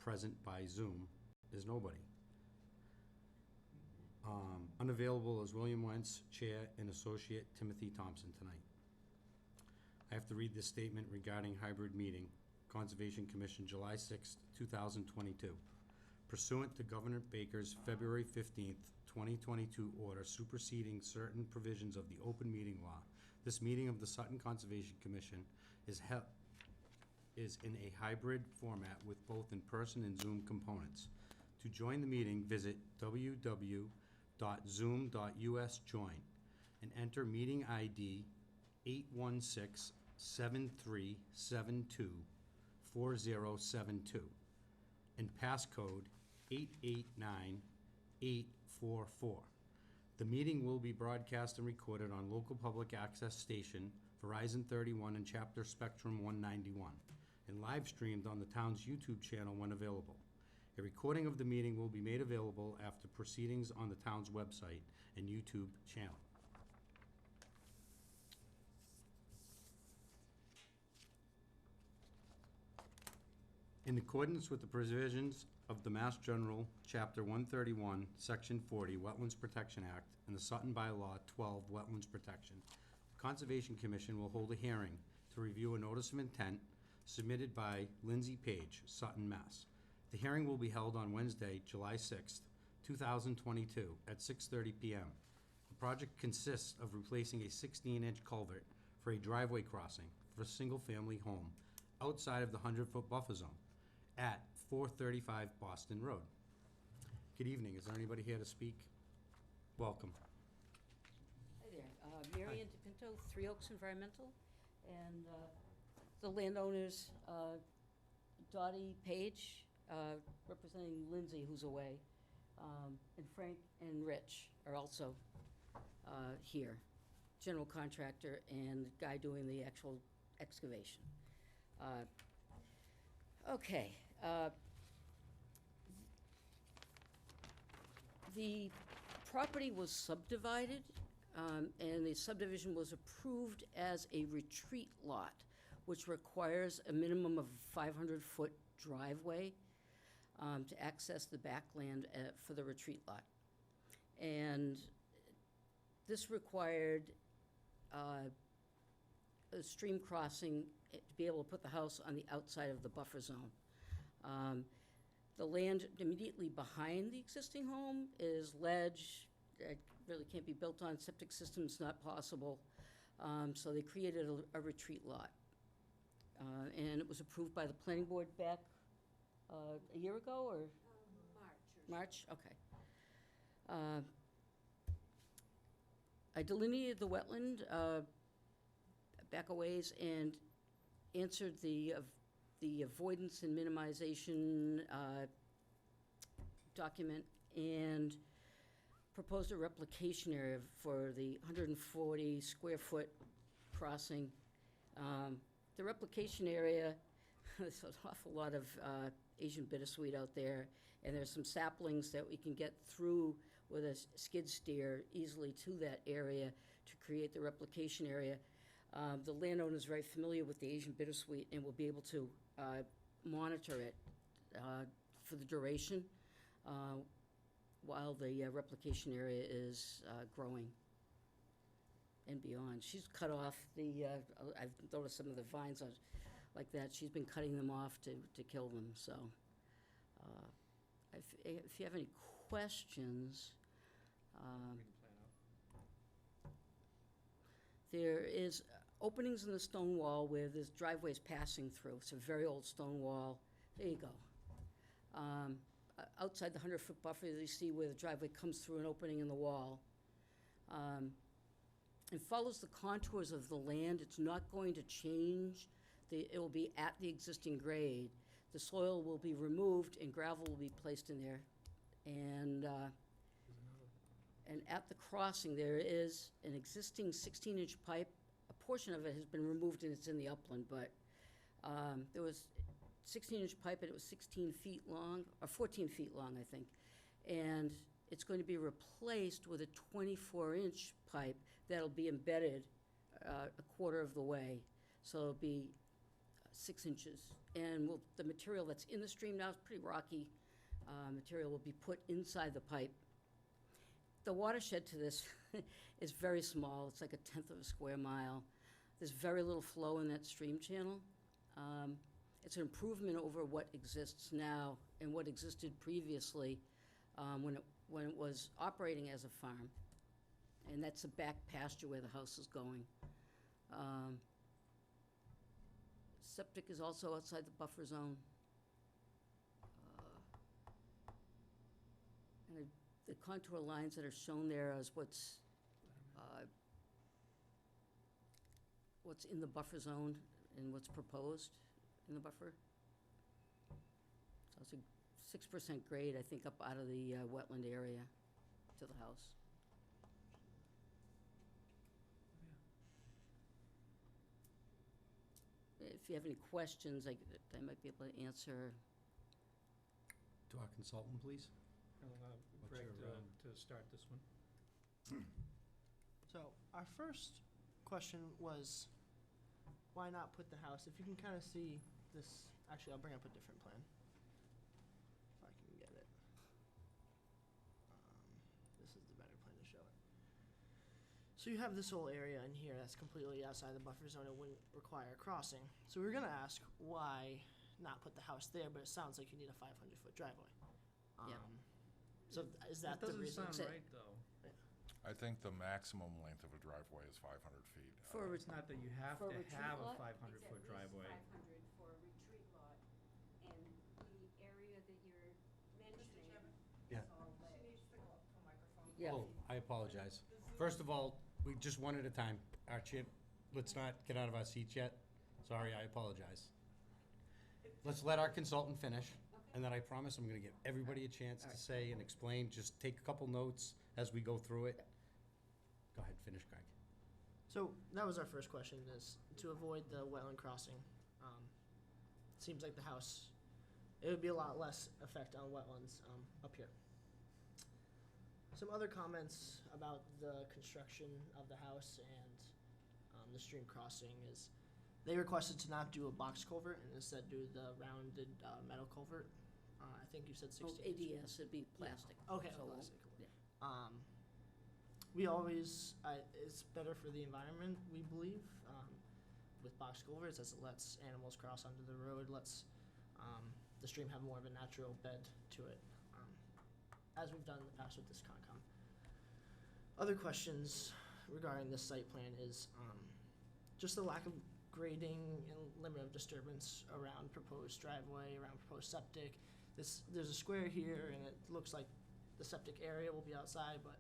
present by Zoom is nobody. Unavailable is William Wentz, Chair, and Associate Timothy Thompson tonight. I have to read this statement regarding hybrid meeting, Conservation Commission, July 6, 2022. Pursuant to Governor Baker's February 15th, 2022 order superseding certain provisions of the open meeting law, this meeting of the Sutton Conservation Commission is in a hybrid format with both in-person and Zoom components. To join the meeting, visit www.zoom.us/join and enter meeting ID 816-7372-4072 and passcode 889844. The meeting will be broadcast and recorded on local public access station Verizon 31 and Chapter Spectrum 191 and live streamed on the town's YouTube channel when available. A recording of the meeting will be made available after proceedings on the town's website and YouTube channel. In accordance with the provisions of the Mass General, Chapter 131, Section 40, Wetlands Protection Act, and the Sutton Bylaw 12, Wetlands Protection, the Conservation Commission will hold a hearing to review a notice of intent submitted by Lindsay Page, Sutton, Mass. The hearing will be held on Wednesday, July 6th, 2022, at 6:30 p.m. The project consists of replacing a 16-inch culvert for a driveway crossing for a single-family home outside of the 100-foot buffer zone at 435 Boston Road. Good evening. Is there anybody here to speak? Welcome. Hi there. Mary Ann DePinto, Three Oaks Environmental, and the landowners, Dottie Page, representing Lindsay, who's away, and Frank and Rich are also here, general contractor and the guy doing the actual excavation. Okay. The property was subdivided, and the subdivision was approved as a retreat lot, which requires a minimum of a 500-foot driveway to access the backland for the retreat lot. And this required a stream crossing to be able to put the house on the outside of the buffer zone. The land immediately behind the existing home is ledge. It really can't be built on. Septic system's not possible. So they created a retreat lot. And it was approved by the planning board back a year ago, or? March, okay. I delineated the wetland back a ways and answered the avoidance and minimization document and proposed a replication area for the 140 square foot crossing. The replication area, there's an awful lot of Asian bittersweet out there, and there's some saplings that we can get through with a skid steer easily to that area to create the replication area. The landowner is very familiar with the Asian bittersweet and will be able to monitor it for the duration while the replication area is growing and beyond. She's cut off the, I've noticed some of the vines are like that. She's been cutting them off to kill them. So if you have any questions, there is openings in the stone wall where there's driveways passing through. It's a very old stone wall. There you go. Outside the 100-foot buffer, you see where the driveway comes through an opening in the wall. It follows the contours of the land. It's not going to change. It will be at the existing grade. The soil will be removed and gravel will be placed in there. And at the crossing, there is an existing 16-inch pipe. A portion of it has been removed and it's in the upland, but there was 16-inch pipe and it was 16 feet long, or 14 feet long, I think. And it's going to be replaced with a 24-inch pipe that'll be embedded a quarter of the way. So it'll be 6 inches. And the material that's in the stream now is pretty rocky. Material will be put inside the pipe. The watershed to this is very small. It's like 1/10 of a square mile. There's very little flow in that stream channel. It's an improvement over what exists now and what existed previously when it was operating as a farm. And that's the back pasture where the house is going. Septic is also outside the buffer zone. And the contour lines that are shown there is what's in the buffer zone and what's proposed in the buffer. So it's a 6% grade, I think, up out of the wetland area to the house. If you have any questions, I might be able to answer. To our consultant, please. Greg, your, to start this one. So our first question was, why not put the house? If you can kind of see this, actually, I'll bring up a different plan. If I can get it. This is the better plan to show it. So you have this whole area in here that's completely outside the buffer zone and wouldn't require a crossing. So we were gonna ask why not put the house there, but it sounds like you need a 500-foot driveway. Yeah. So is that the doesn't reason? sound right, though. I think the maximum length of a driveway is 500 feet. For It's not that you have For a to retreat have a lot? 500-foot driveway. It's at least 500 for a retreat lot, and the area that you're mentioning Yeah. is all lit. Yeah. Oh, I apologize. First of all, we just one at a time. Our chair, let's not get out of our seats yet. Sorry, I apologize. Let's let our consultant finish, and then I promise I'm gonna give everybody a chance to say and explain. Just take a couple notes as we go through it. Go ahead, finish, Greg. So that was our first question, is to avoid the wetland crossing. Seems like the house, it would be a lot less effect on wetlands up here. Some other comments about the construction of the house and the stream crossing is they requested to not do a box culvert and instead do the rounded metal culvert. I think you said 16 inches. ADS, it'd be plastic. Okay, So, plastic. yeah. We always, it's better for the environment, we believe, with box culverts, as it lets animals cross onto the road, lets the stream have more of a natural bed to it, as we've done in the past with this Concom. Other questions regarding this site plan is just the lack of grading and limit of disturbance around proposed driveway, around proposed septic. There's a square here, and it looks like the septic area will be outside, but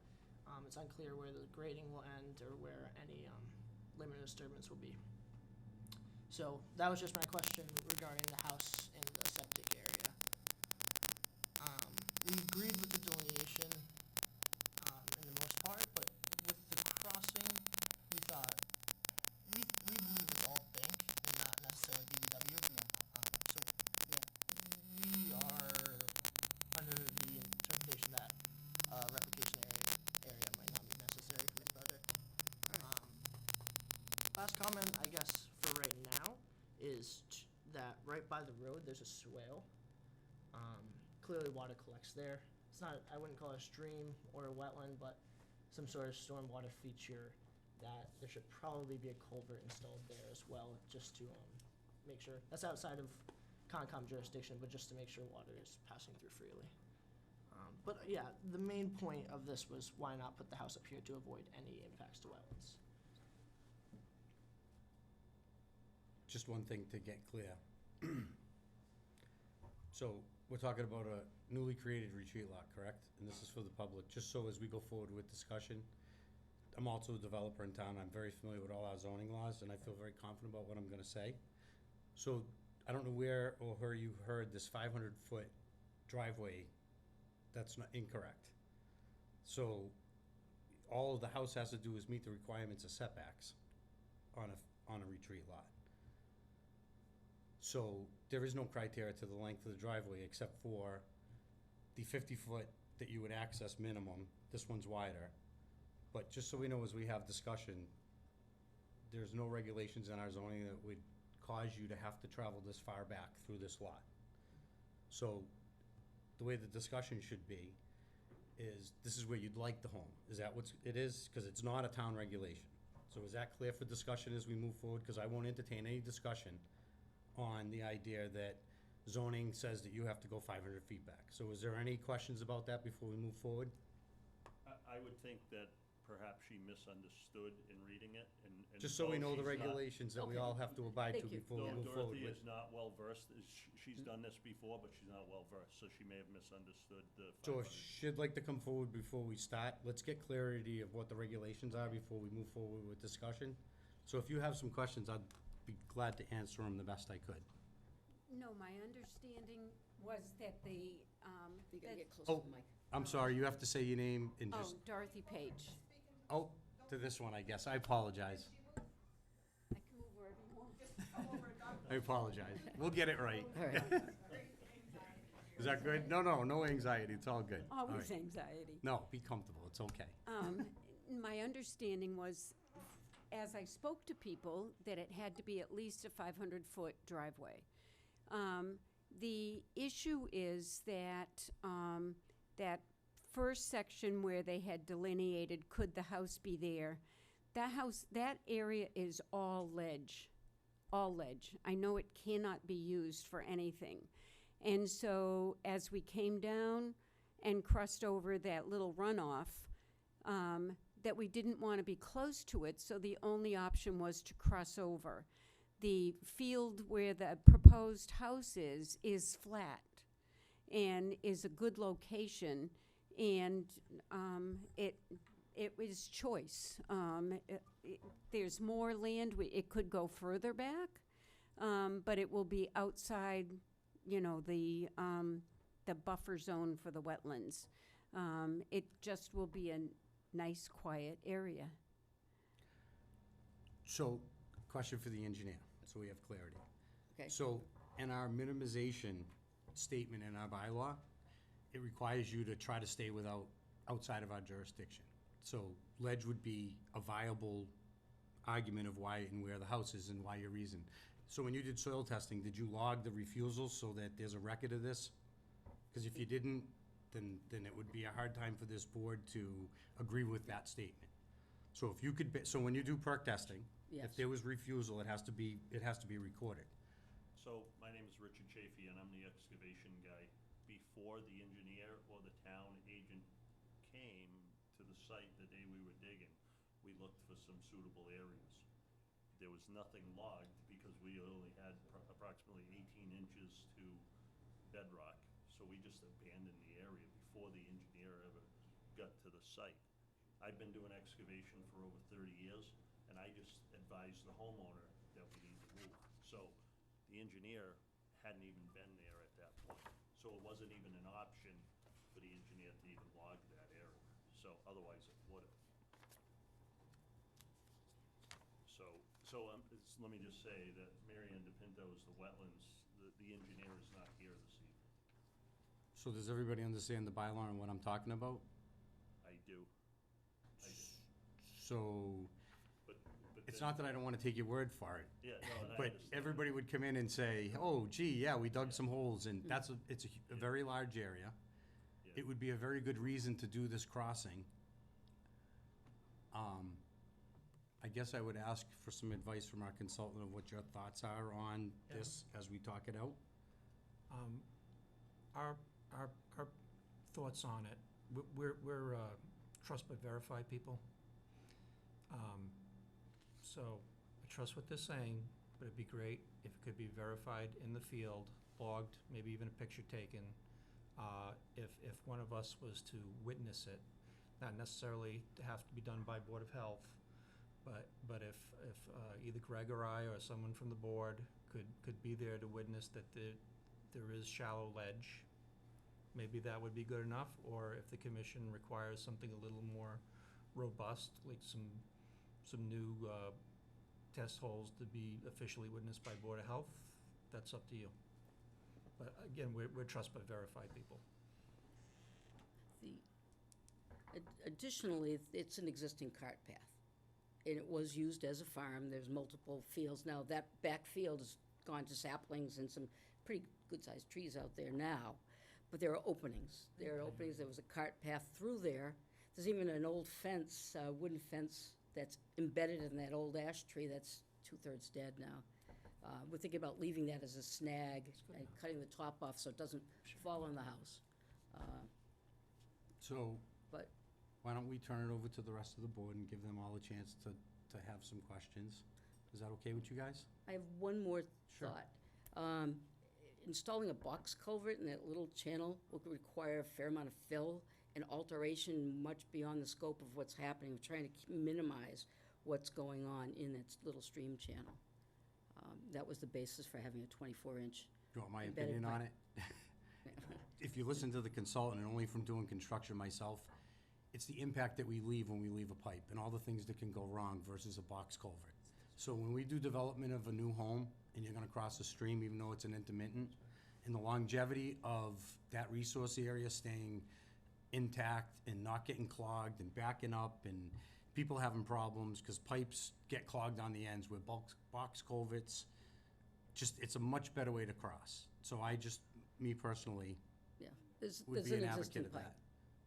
it's unclear where the grading will end or where any limit of disturbance will be. So that was just my question regarding the house and the septic area. We agreed with the delineation in the most part, but with the crossing, we thought, we believe it's all bank and not necessarily BBW. So we are under the interpretation that replication area might not be necessary for this project. Last comment, I guess, for right now is that right by the road, there's a swale. Clearly water collects there. It's not, I wouldn't call it a stream or a wetland, but some sort of stormwater feature that there should probably be a culvert installed there as well, just to make sure, that's outside of Concom jurisdiction, but just to make sure water is passing through freely. But yeah, the main point of this was why not put the house up here to avoid any impacts to wetlands. Just one thing to get clear. So, we're talking about a newly created retreat lot, correct? And this is for the public, just so as we go forward with discussion. I'm also a developer in town, I'm very familiar with all our zoning laws, and I feel very confident about what I'm gonna say. So, I don't know where or where you heard this 500-foot driveway, that's not incorrect. So, all the house has to do is meet the requirements of setbacks on a retreat lot. So there is no criteria to the length of the driveway except for the 50-foot that you would access minimum. This one's wider. But just so we know as we have discussion, there's no regulations in our zoning that would cause you to have to travel this far back through this lot. So, the way the discussion should be is, this is where you'd like the home. Is that what it is? Because it's not a town regulation. So is that clear for discussion as we move forward? Because I won't entertain any discussion on the idea that zoning says that you have to go 500 feet back. So is there any questions about that before we move forward? I would think that perhaps she misunderstood in reading it, and. Just so we know the though she's not- regulations that we Okay. all have to abide to Thank you. before we Though move forward Dorothy with. is not well-versed, she's done this before, but she's not well-versed, so she may have misunderstood the So if 500. she'd like to come forward before we start, let's get clarity of what the regulations are before we move forward with discussion. So if you have some questions, I'd be glad to answer them the best I could. No, my understanding was that the, You gotta that- get close to Oh. the mic. I'm sorry, you have to say your name and oh, just, Dorothy Page. oh, to this one, I guess. I apologize. I can move wherever you want. I apologize. We'll get it right. All right. Is that good? No anxiety. It's all good. All Always right. anxiety. No, be comfortable. It's okay. My understanding was, as I spoke to people, that it had to be at least a 500-foot driveway. The issue is that, that first section where they had delineated, could the house be there? That area is all ledge, all ledge. I know it cannot be used for anything. And so as we came down and crossed over that little runoff, that we didn't want to be close to it, so the only option was to cross over. The field where the proposed house is flat and is a good location, and it was choice. There's more land, it could go further back, but it will be outside, the buffer zone for the wetlands. It just will be a nice, quiet area. So, question for the engineer, so we have clarity. Okay. So, in our minimization statement in our bylaw, it requires you to try to stay outside of our jurisdiction. So, ledge would be a viable argument of why and where the house is and why your reason. So when you did soil testing, did you log the refusals so that there's a record of this? Because if you didn't, then it would be a hard time for this board to agree with that statement. So if you could, so when you do perk testing, Yes. if there was refusal, it has to be recorded. So, my name is Richard Chafee, and I'm the excavation guy. Before the engineer or the town agent came to the site the day we were digging, we looked for some suitable areas. There was nothing logged because we only had approximately 18 inches to bedrock, so we just abandoned the area before the engineer ever got to the site. I've been doing excavation for over 30 years, and I just advised the homeowner that we need to move. So the engineer hadn't even been there at that point. So it wasn't even an option for the engineer to even log that area. So otherwise it would have. Let me just say that Marianne DePinto is the wetlands, the engineer is not here this evening. So does everybody understand the bylaw and what I'm talking about? I do. So, But it's then- not that I don't want to take your word for it, Yeah, no, and I but understand. everybody would come in and say, oh, gee, yeah, we dug some holes, and it's a very large area. Yeah. It would be a very good reason to do this crossing. I guess I would ask for some advice from our consultant of what your thoughts are on this as we talk it out. Our thoughts on it, we're trust but verify people. So I trust what they're saying, but it'd be great if it could be verified in the field, logged, maybe even a picture taken. If one of us was to witness it, not necessarily to have to be done by Board of Health, but if either Greg or I or someone from the board could be there to witness that there is shallow ledge, maybe that would be good enough. Or if the commission requires something a little more robust, like some new test holes to be officially witnessed by Board of Health, that's up to you. But again, we're trust but verify people. Additionally, it's an existing cart path. and it was used as a farm. There's multiple fields. Now, that back field has gone to saplings and some pretty good-sized trees out there now, but there are openings. There are openings. There was a cart path through there. There's even an old fence, wooden fence, that's embedded in that old ash tree that's two-thirds dead now. We're thinking about leaving that as a snag and cutting the top off so it doesn't fall on the house. So, But why don't we turn it over to the rest of the board and give them all a chance to have some questions? Is that okay with you guys? I have one more Sure. thought. Installing a box culvert in that little channel will require a fair amount of fill and alteration much beyond the scope of what's happening. We're trying to minimize what's going on in that little stream channel. That was the basis for having a 24-inch. You want my Embedded opinion on pipe. it? If you listen to the consultant, and only from doing construction myself, it's the impact that we leave when we leave a pipe and all the things that can go wrong versus a box culvert. So when we do development of a new home and you're gonna cross a stream, even though it's an intermittent, and the longevity of that resource area staying intact and not getting clogged and backing up and people having problems because pipes get clogged on the ends with box culverts, it's a much better way to cross. So me personally, Yeah, there's would be an an existing advocate of pipe.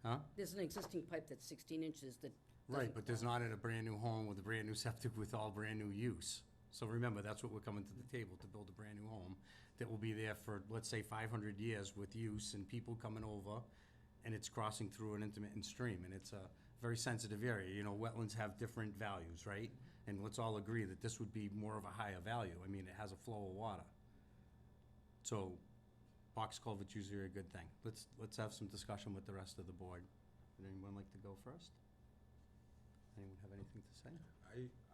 that. Huh? There's an existing pipe that's 16 inches that Right, doesn't but there's clog. not in a brand-new home with a brand-new septic with all brand-new use. So remember, that's what we're coming to the table, to build a brand-new home that will be there for, let's say, 500 years with use and people coming over, and it's crossing through an intermittent stream, and it's a very sensitive area. You know, wetlands have different values, right? And let's all agree that this would be more of a higher value. I mean, it has a flow of water. So, box culverts usually are a good thing. Let's have some discussion with the rest of the board. Would anyone like to go first? Anyone have anything to say?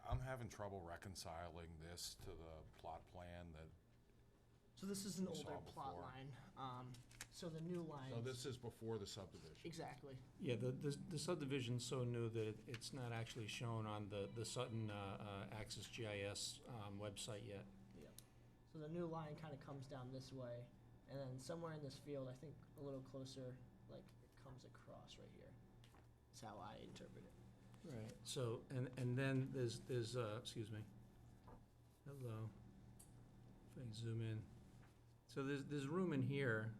I'm having trouble reconciling this to the plot plan that, So this is an We saw older plot before. line. So the new line. no, this is before the subdivision. Exactly. Yeah, the subdivision's so new that it's not actually shown on the Sutton Access GIS website yet. Yep. So the new line kind of comes down this way, and then somewhere in this field, I think a little closer, like it comes across right here. That's how I interpret it. Right. So, and then there's, excuse me. Hello. If I can zoom in. So there's room in here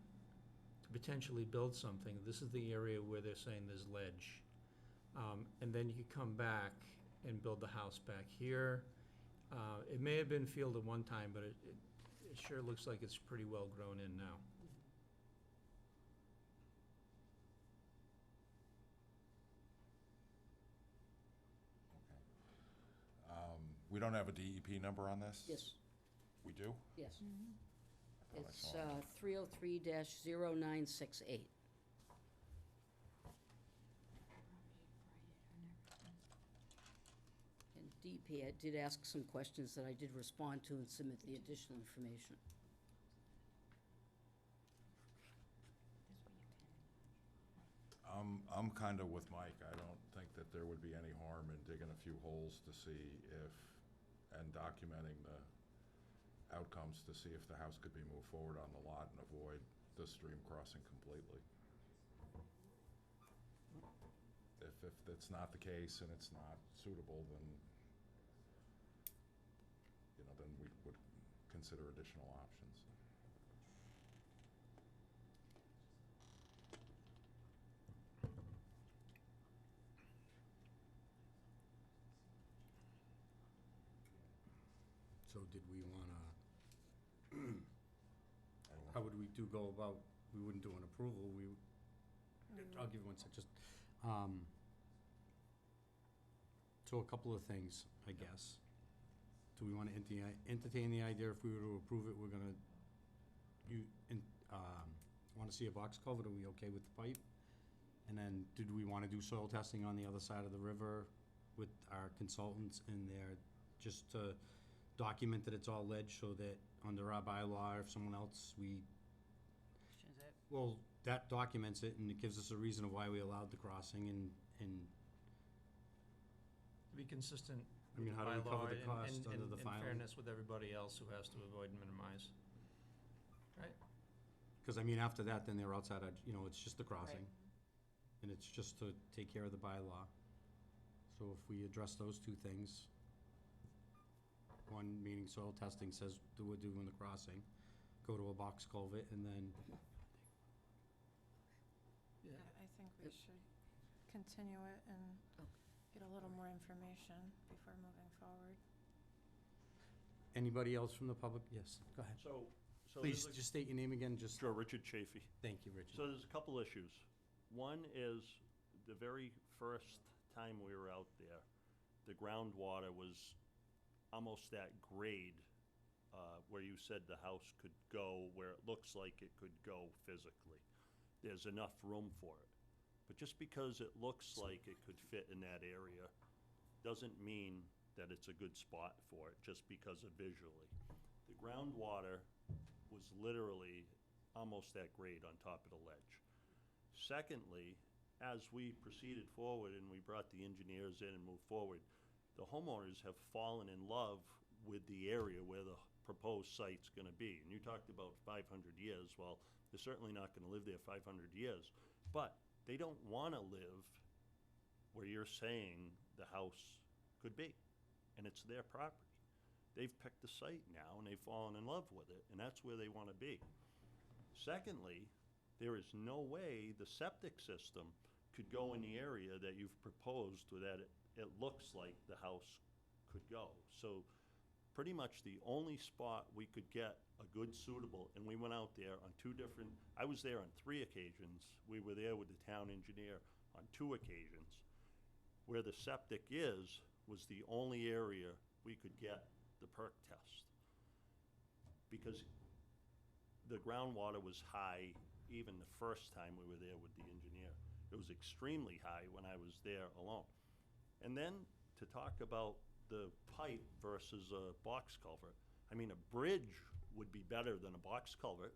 to potentially build something. This is the area where they're saying there's ledge. And then you could come back and build the house back here. It may have been field at one time, but it sure looks like it's pretty well grown in now. We don't have a DEP number on this? Yes, We do? yes. I thought I It's saw it. 303-0968. And DP, I did ask some questions that I did respond to and submit the additional information. I'm kind of with Mike. I don't think that there would be any harm in digging a few holes to see if, and documenting the outcomes to see if the house could be moved forward on the lot and avoid the stream crossing completely. If that's not the case and it's not suitable, then, then we would consider additional options. So did we wanna, I don't know. how would we go about, we wouldn't do an approval, I'll give you one sec, so a couple of things, I guess. Do we wanna entertain the idea if we were to approve it, we're gonna, wanna see a box culvert, are we okay with the pipe? And then, did we wanna do soil testing on the other side of the river with our consultants in there, just to document that it's all ledge, so that under our bylaw, if someone else, well, that documents it, and it gives us a reason of why we allowed the crossing, and To be consistent I mean, with how do we cover bylaw the cost under the and filing? fairness with everybody else who has to avoid and minimize. Right? Because, I mean, after that, then they're outside, it's just the crossing. And it's just to take care of the bylaw. So if we address those two things, one meaning soil testing says we're doing the crossing, go to a box culvert, and then, I think we should continue it and get a little more information before moving forward. anybody else from the public? Yes, go ahead. So Please, there's a- just state your name again, just, Sure, Richard Chafee. thank you, Richard. So there's a couple issues. One is the very first time we were out there, the groundwater was almost at grade, where you said the house could go, where it looks like it could go physically. There's enough room for it. But just because it looks like it could fit in that area, doesn't mean that it's a good spot for it, just because of visually. The groundwater was literally almost at grade on top of the ledge. Secondly, as we proceeded forward and we brought the engineers in and moved forward, the homeowners have fallen in love with the area where the proposed site's gonna be. And you talked about 500 years, well, they're certainly not gonna live there 500 years, but they don't wanna live where you're saying the house could be, and it's their property. They've picked the site now and they've fallen in love with it, and that's where they wanna be. Secondly, there is no way the septic system could go in the area that you've proposed so that it looks like the house could go. So pretty much the only spot we could get a good suitable, and we went out there on I was there on 3 occasions. We were there with the town engineer on 2 occasions. Where the septic was the only area we could get the perk test. Because the groundwater was high even the first time we were there with the engineer. It was extremely high when I was there alone. And then to talk about the pipe versus a box culvert, I mean, a bridge would be better than a box culvert,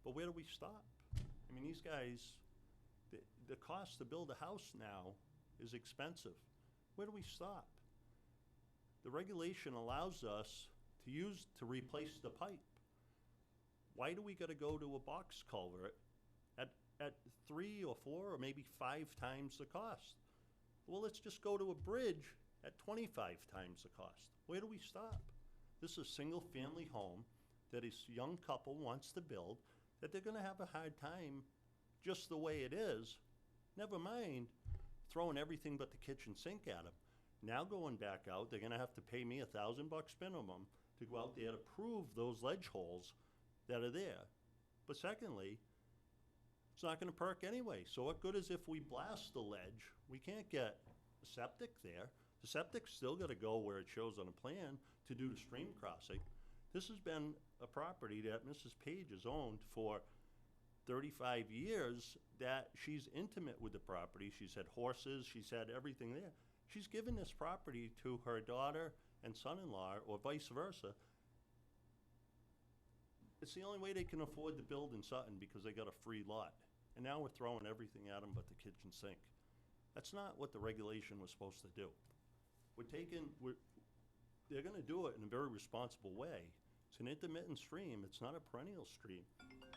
but where do we stop? I mean, these guys, the cost to build a house now is expensive. Where do we stop? The regulation allows us to replace the pipe. Why do we gotta go to a box culvert at 3 or 4 or maybe 5 times the cost? Well, let's just go to a bridge at 25 times the cost. Where do we stop? This is a single-family home that a young couple wants to build, that they're gonna have a hard time just the way it is. Never mind throwing everything but the kitchen sink at them. Now going back out, they're gonna have to pay me $1,000 minimum to go out there to prove those ledge holes that are there. But secondly, it's not gonna perk anyway. So what good is if we blast the ledge? We can't get a septic there. The septic's still gotta go where it shows on a plan to do the stream crossing. This has been a property that Mrs. Page has owned for 35 years, that she's intimate with the property. She's had horses, she's had everything there. She's given this property to her daughter and son-in-law, or vice versa. It's the only way they can afford to build in Sutton, because they got a free lot. And now we're throwing everything at them but the kitchen sink. That's not what the regulation was supposed to do. They're gonna do it in a very responsible way. It's an intermittent stream, it's not a perennial stream.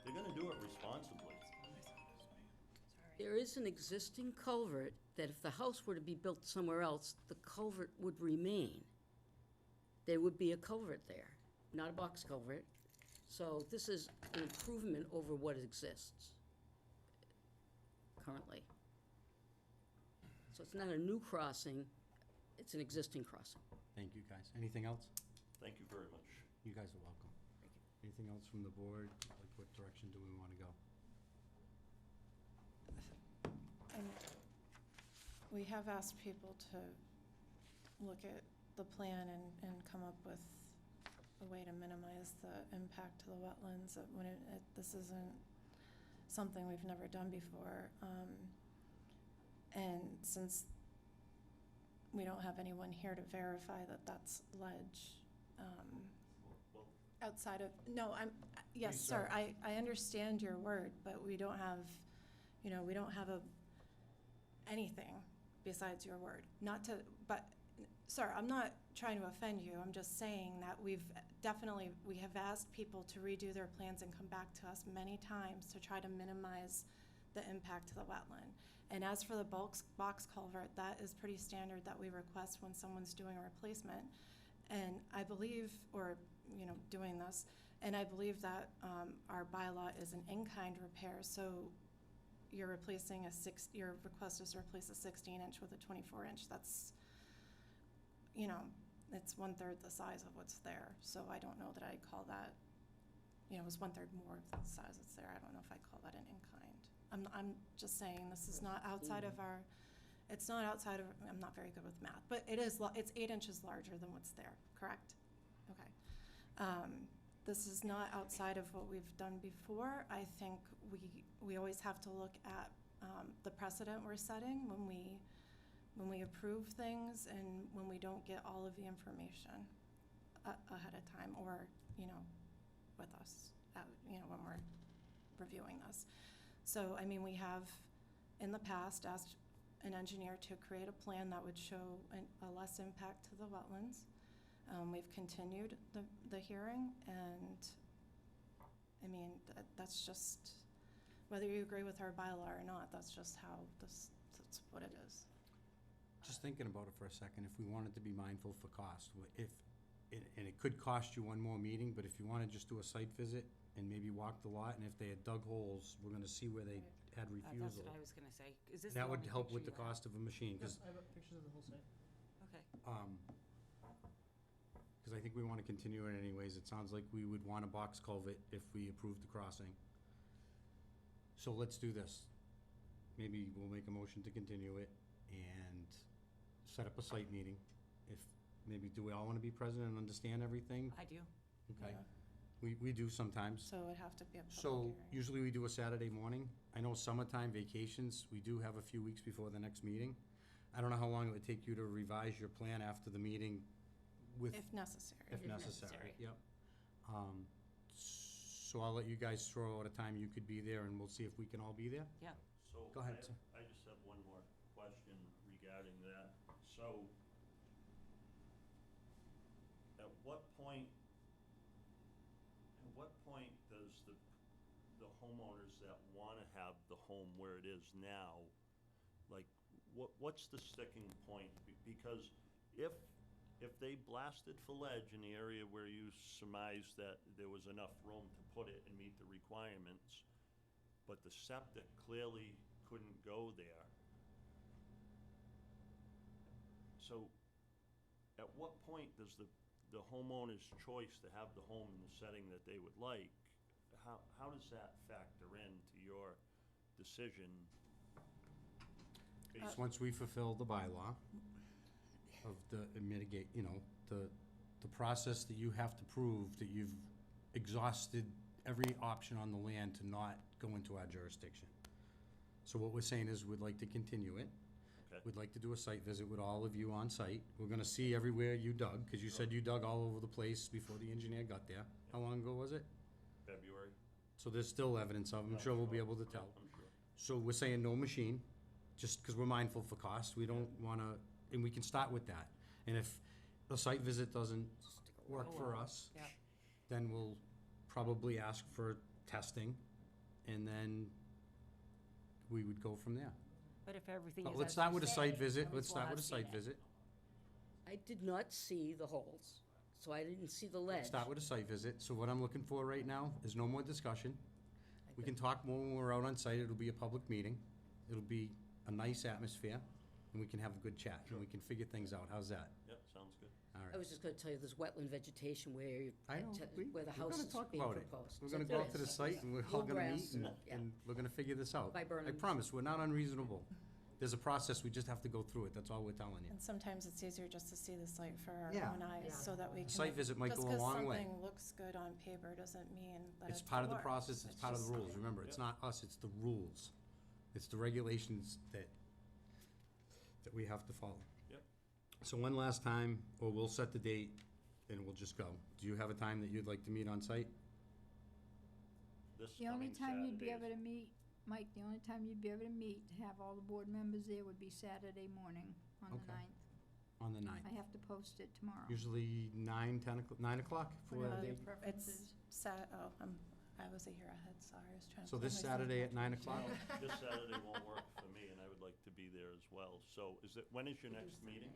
They're gonna do it responsibly. There is an existing culvert that if the house were to be built somewhere else, the culvert would remain. There would be a culvert there, not a box culvert. So this is an improvement over what exists currently. So it's not a new crossing, it's an existing crossing. Thank you, guys. Anything else? Thank you very much. You guys are welcome. Anything else from the board? Like, what direction do we wanna go? And we have asked people to look at the plan and come up with a way to minimize the impact to the wetlands. This isn't something we've never done before. And since we don't have anyone here to verify that that's ledge, Well, outside of, no, yes, Please, sir, sir. I understand your word, but we don't have, we don't have anything besides your word. But, sir, I'm not trying to offend you, I'm just saying that we have asked people to redo their plans and come back to us many times to try to minimize the impact to the wetland. And as for the box culvert, that is pretty standard that we request when someone's doing a replacement. And I believe, or, doing this, and I believe that our bylaw is an in-kind repair, so you're replacing your request is to replace a 16-inch with a 24-inch. That's, it's 1/3 the size of what's there. So I don't know that I'd call that, it was 1/3 more of the size that's there. I don't know if I'd call that an in-kind. I'm just saying, this is not outside of our, it's not outside of, I'm not very good with math, but it's 8 inches larger than what's there, correct? Okay. This is not outside of what we've done before. I think we always have to look at the precedent we're setting when we approve things and when we don't get all of the information ahead of time, or, with us, when we're reviewing this. So, we have in the past asked an engineer to create a plan that would show a less impact to the wetlands. We've continued the hearing, and, that's just, whether you agree with our bylaw or not, that's just how that's what it is. Just thinking about it for a second, if we wanted to be mindful for cost, and it could cost you one more meeting, but if you want to just do a site visit and maybe walk the lot, and if they had dug holes, we're gonna see where they had That's refusal. what I was gonna say. Is this the That would only help picture with the you have? cost of a machine, because I have pictures of the whole site. Okay. Because I think we want to continue it anyways. It sounds like we would want a box culvert if we approve the crossing. So let's do this. Maybe we'll make a motion to continue it and set up a site meeting. Do we all want to be present and understand everything? I do. Okay. Yeah. We do sometimes. So it would have to be a public So hearing. usually we do a Saturday morning. I know summertime vacations, we do have a few weeks before the next meeting. I don't know how long it would take you to revise your plan after the meeting with, If necessary. if If necessary. necessary. Yep. So I'll let you guys throw out a time you could be there, and we'll see if we can all be there. Yeah. So Go ahead, I sir. I just have one more question regarding that. So at what point does the homeowners that wanna have the home where it is now, like, what's the sticking point? Because if they blasted for ledge in the area where you surmised that there was enough room to put it and meet the requirements, but the septic clearly couldn't go there. So, at what point does the homeowner's choice to have the home in the setting that they would like, how does that factor into your decision? It's once we fulfill the bylaw of the mitigate, the process that you have to prove that you've exhausted every option on the land to not go into our jurisdiction. So what we're saying is we'd like to continue it. Okay. We'd like to do a site visit with all of you on site. We're gonna see everywhere you dug, because you said you dug all over the place before the engineer got there. How long ago was it? February? So there's still evidence of, I'm sure we'll be able to tell. I'm sure. So we're saying no machine, just because we're mindful for cost. We don't wanna, and we can start with that. And if the site visit doesn't work for us, Yeah. then we'll probably ask for testing, and then we would go from there. But if everything But is let's as start you with a say, site visit, at let's least we'll start with a have seen site it. visit. I did not see the holes, so I didn't see the ledge. Start with a site visit. So what I'm looking for right now is no more discussion. We can talk more when we're out on site. It'll be a public meeting. It'll be a nice atmosphere, and we can have a good chat, and we can figure things out. How's that? Yep, sounds good. All I right. was just gonna tell you, there's wetland vegetation where, I know. where the We're house gonna is talk being about it. proposed. We're So gonna there go out to the is. site, and we're all Low gonna grass, meet, yeah. and we're gonna figure this out. By I Burnham's. promise, we're not unreasonable. There's a process, we just have to go through it. That's all we're telling you. And sometimes it's easier just to see the site for our Yeah. own eyes, Yeah. so that we can. Site visit might go a long way. Just because something looks good on paper doesn't mean that It's it's part of the work. process, it's part of the just- rules. Remember, it's not us, it's the rules. It's the regulations that we have to follow. Yep. So one last time, or we'll set the date, and we'll just go. Do you have a time that you'd like to meet on site? This The only coming time you'd be Saturday able to meet, Mike, the only time you'd be able to meet, to have all the board members there would be Saturday morning on the Okay. 9th. On the 9th? I have to post it tomorrow. Usually 9, 10 o'clock, 9 o'clock for Whatever that your date? preference It's is. I was a year ahead, sorry, I was trying to. So plan this my Saturday at 9 schedule. o'clock? This Saturday won't work for me, and I would like to be there as well. So is it, when is your next meeting?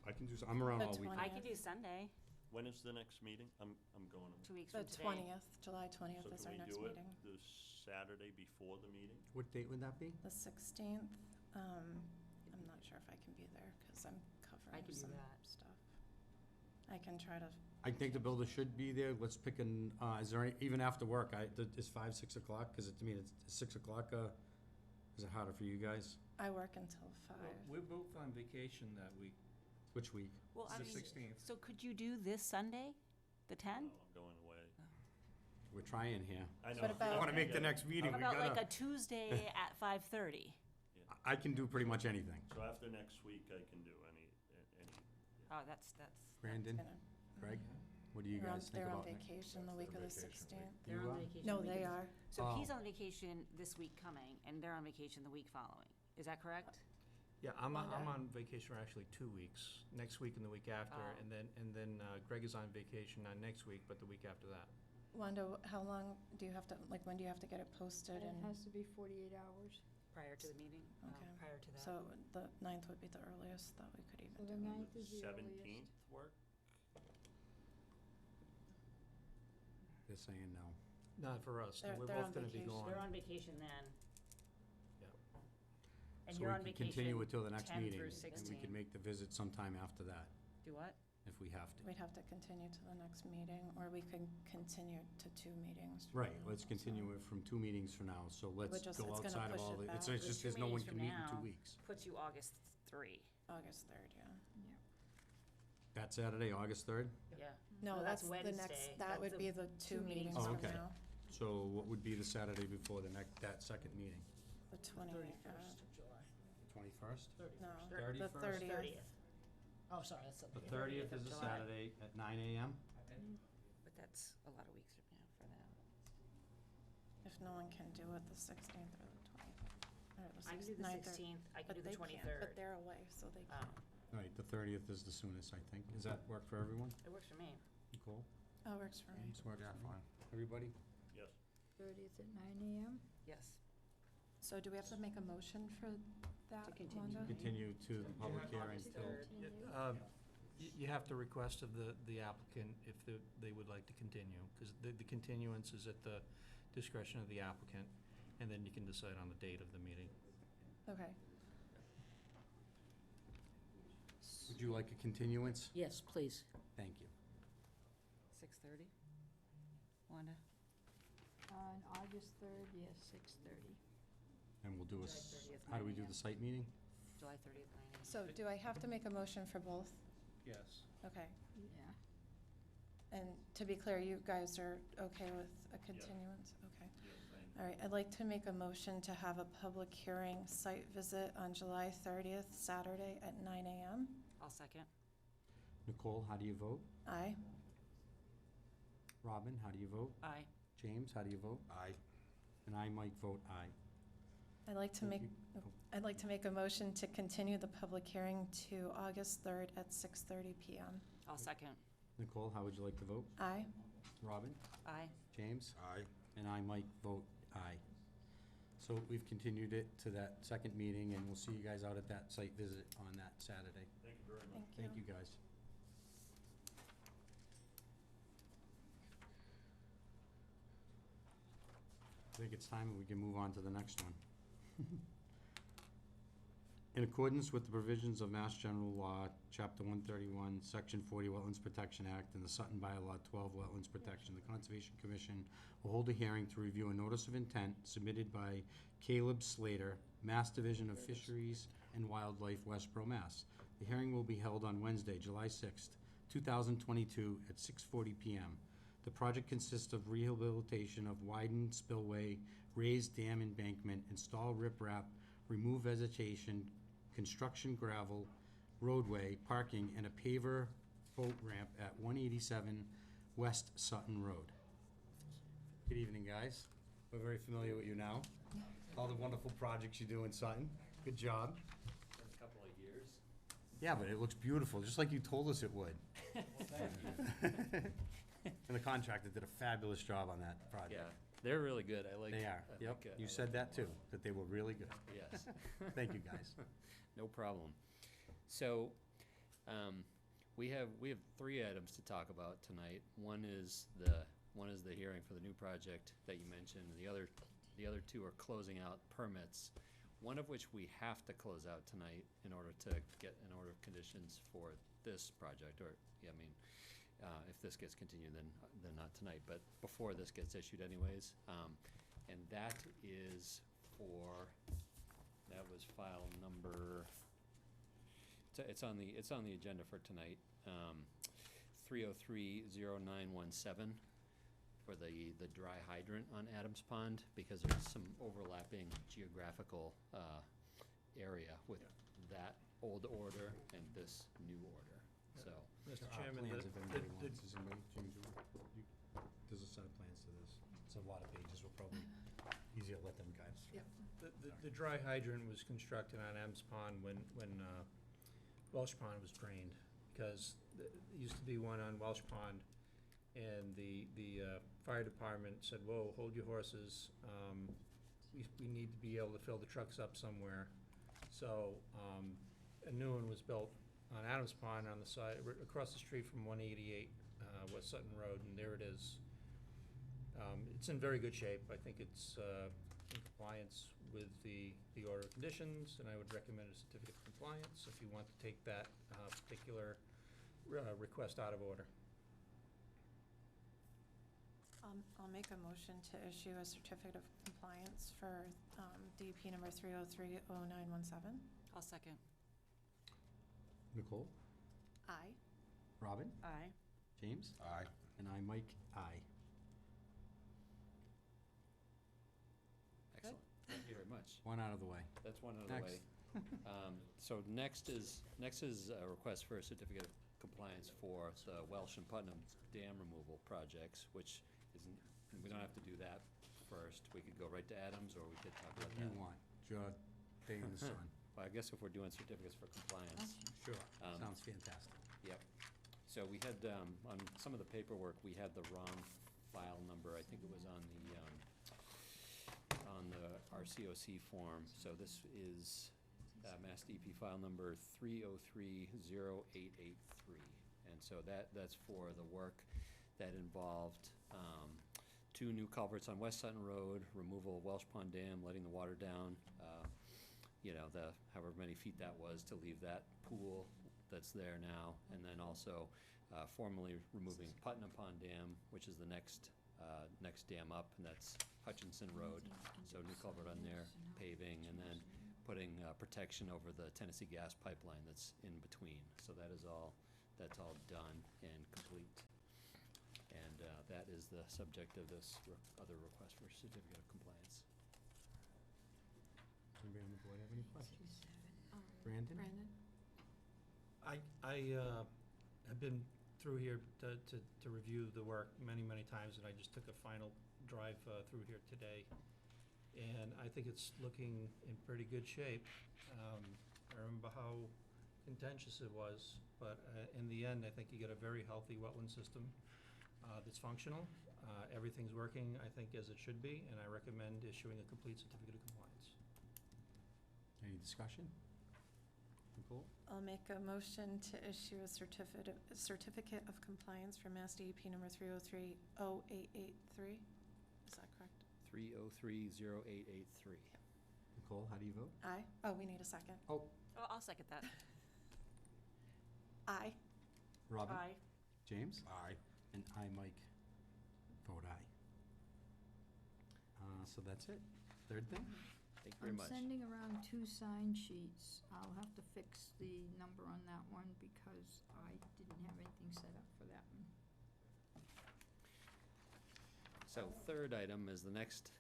I can do, I'm around The all week. 20th. I could do Sunday, When is the next meeting? I'm going. 2 weeks The from today. 20th, July 20th So is our can we next do it meeting. the Saturday before the meeting? What date would that be? The 16th, I'm not sure if I can be there, because I'm covering can do some that. stuff. I can try to, I think the builder should be there. Let's pick an, is there any, even after work, is 5, 6 o'clock? Because to me, it's 6 o'clock, is it harder for you guys? I work until 5. Well, we're both on vacation that week. Which week? Well, I The mean, 16th. so could you do this Sunday, the 10? No, I'm going away. We're trying here. I know. What about- I want to make the next meeting. How We about like gotta, a Tuesday at 5:30? I can do pretty much anything. So after next week, I can do any. Oh, that's. Brandon, Greg, what do you guys think They're on about next? vacation the week of the vacation 16th. You They're on are? vacation. No, the week they of- are. So Oh. he's on vacation this week coming, and they're on vacation the week following. Is that correct? Yeah, I'm Wanda? on vacation for actually 2 weeks, next week and the week after, Oh. and then Greg is on vacation not next week, but the week after that. Wanda, how long do you have to, like, when do you have to get it posted? It And has to be 48 hours. Prior to the meeting? Okay. Prior to that? So the 9th would be the earliest that we could So even the do. 9th is the earliest. 17th work? They're saying no. Not for us, They're- we're they're both on gonna be vacation. gone. They're on vacation then. Yeah. And So you're we on could vacation continue it till the next 10 meeting, through and we 16. could make the visit sometime after that, Do what? if we have to. We'd have to continue to the next meeting, or we could continue to 2 meetings. from Right, now, let's so- continue it from 2 meetings from now, so let's just- go it's gonna outside of push all it the, back. it's The just, 2 there's no one meetings can from meet in 2 now weeks. Puts you August 3. August 3rd, yeah. That Saturday, August 3rd? Yeah. No, No, that's that's the next, Wednesday. that That's would the be the 2 2 meetings meetings Oh, from okay. now. So what would be the Saturday before that second meeting? The 20th, 31st of July. 21st? no, 31st? the 30th. 30th. Oh, sorry, that's The the 30th is a July. Saturday at 9 AM? But that's a lot of weeks from now for them. If no one can do it, the 16th or the 20th. Or the I can do the 9th or- 16th, I can But do the they can't, 23rd. but they're away, so they Oh, can't. Right, the 30th is the soonest, I think. Does that work for everyone? it works for me. Nicole? Oh, works for me. It's working out fine. Everybody? Yes. 30th at 9 a.m. Yes. So do we have to make a motion for that, To continue. Wanda? Continue to the public hearing August till, 3rd. You have to request of the applicant if they would like to continue, because the continuance is at the discretion of the applicant, and then you can decide on the date of the meeting. Okay. would you like a continuance? Yes, please. Thank you. 6:30? Wanda? On August 3rd, yes, 6:30. And we'll do a, July 30th, how do we 9 do the site meeting? July 30th, 9 a.m. So do I have to make a motion for both? Yes. Okay. Yeah. And to be clear, you guys are okay with a continuance? Okay. All right, I'd like to make a motion to have a public hearing site visit on July 30th, Saturday at 9 a.m. I'll second. Nicole, how do you vote? Aye. Robin, how do you vote? Aye. James, how do you vote? Aye. And I, Mike, vote aye. I'd like to Thank make, you. I'd like to make a motion to continue the public hearing to August 3rd at 6:30 p.m. I'll second. Nicole, how would you like to vote? Aye. Robin? Aye. James? Aye. And I, Mike, vote aye. So we've continued it to that second meeting, and we'll see you guys out at that site visit on that Saturday. Thank you very much. Thank you. Thank you, guys. I think it's time we can move on to the next one. In accordance with the provisions of Mass General Law, Chapter 131, Section 40 Wetlands Protection Act, and the Sutton Bylaw 12 Wetlands Protection, the Conservation Commission will hold a hearing to review a notice of intent submitted by Caleb Slater, Mass Division of Fisheries and Wildlife, Westboro, Mass. The hearing will be held on Wednesday, July 6th, 2022, at 6:40 p.m. The project consists of rehabilitation of widened spillway, raised dam embankment, install riprap, remove vegetation, construction gravel, roadway, parking, and a paver boat ramp at 187 West Sutton Road. Good evening, guys. We're very familiar with you now. All the wonderful projects you do in Sutton. Good job. Been a couple of years. Yeah, but it looks beautiful, just like you told us it would. And the contractor did a fabulous job on that project. Yeah, they're really good. I like. They are, I yep. like, I You like said them that a too, lot. that they were really good. Yes. Thank you, guys. No problem. So, we have 3 items to talk about tonight. One is the hearing for the new project that you mentioned. The other 2 are closing out permits, one of which we have to close out tonight in order to get an order of conditions for this project, or, yeah, I mean, if this gets continued, then not tonight, but before this gets issued anyways. And that was file number, it's on the agenda for tonight, 3030917 for the dry hydrant on Adams Pond, because there's some overlapping geographical area with that old order and this new order, so. Mr. There are Chairman, plans if anybody the- wants. Does anybody, James, there's a set of plans to this. It's a lot of pages. We're probably easier to let them guide us through. The dry hydrant was constructed on Adams Pond when Welsh Pond was drained, because there used to be one on Welsh Pond, and the fire department said, whoa, hold your horses, we need to be able to fill the trucks up somewhere. So, a new one was built on Adams Pond on the side, across the street from 188 West Sutton Road, and there it is. It's in very good shape. I think it's in compliance with the order of conditions, and I would recommend a certificate of compliance if you want to take that particular request out of order. I'll make a motion to issue a certificate of compliance for DEP number 3030917. I'll second. Nicole? Aye. Robin? Aye. James? Aye. And I, Mike, aye. Excellent. Thank you very much. One out of the way. That's one out of the way. So next is a request for a certificate of compliance for the Welsh and Putnam dam removal projects, which isn't, we don't have to do that first. We could go right to Adams, or we could talk about What do that. you want? Your day in the sun. Well, I guess if we're doing certificates for compliance. Sure. Um, Sounds fantastic. Yep. So we had, on some of the paperwork, we had the wrong file number. I think it was on the RCOC form. So this is Mass DEP file number 3030883. And so that's for the work that involved 2 new culverts on West Sutton Road, removal of Welsh Pond Dam, letting the water down, the however many feet that was to leave that pool that's there now, and then also formally removing Putnam Pond Dam, which is the next dam up, and that's Hutchinson Road. So new culvert on there, paving, and then putting protection over the Tennessee gas pipeline that's in between. So that's all done and complete. And that is the subject of this other request for certificate of compliance. Anybody on the board have any questions? Brandon? Brandon? I have been through here to review the work many, many times, and I just took a final drive through here today. And I think it's looking in pretty good shape. I remember how contentious it was, but in the end, I think you get a very healthy wetland system that's functional. Everything's working, I think, as it should be, and I recommend issuing a complete certificate of compliance. Any discussion? Nicole? I'll make a motion to issue a certificate of compliance for Mass DEP number 3030883. Is that correct? 3030883. Nicole, how do you vote? Aye. Oh, we need a second. Oh, I'll second that. Aye. Robin? Aye. James? Aye. And I, Mike, vote aye. So that's it. Third thing? Thank you very much. I'm sending around 2 sign sheets. I'll have to fix the number on that one because I didn't have anything set up for that one. So third item is the next,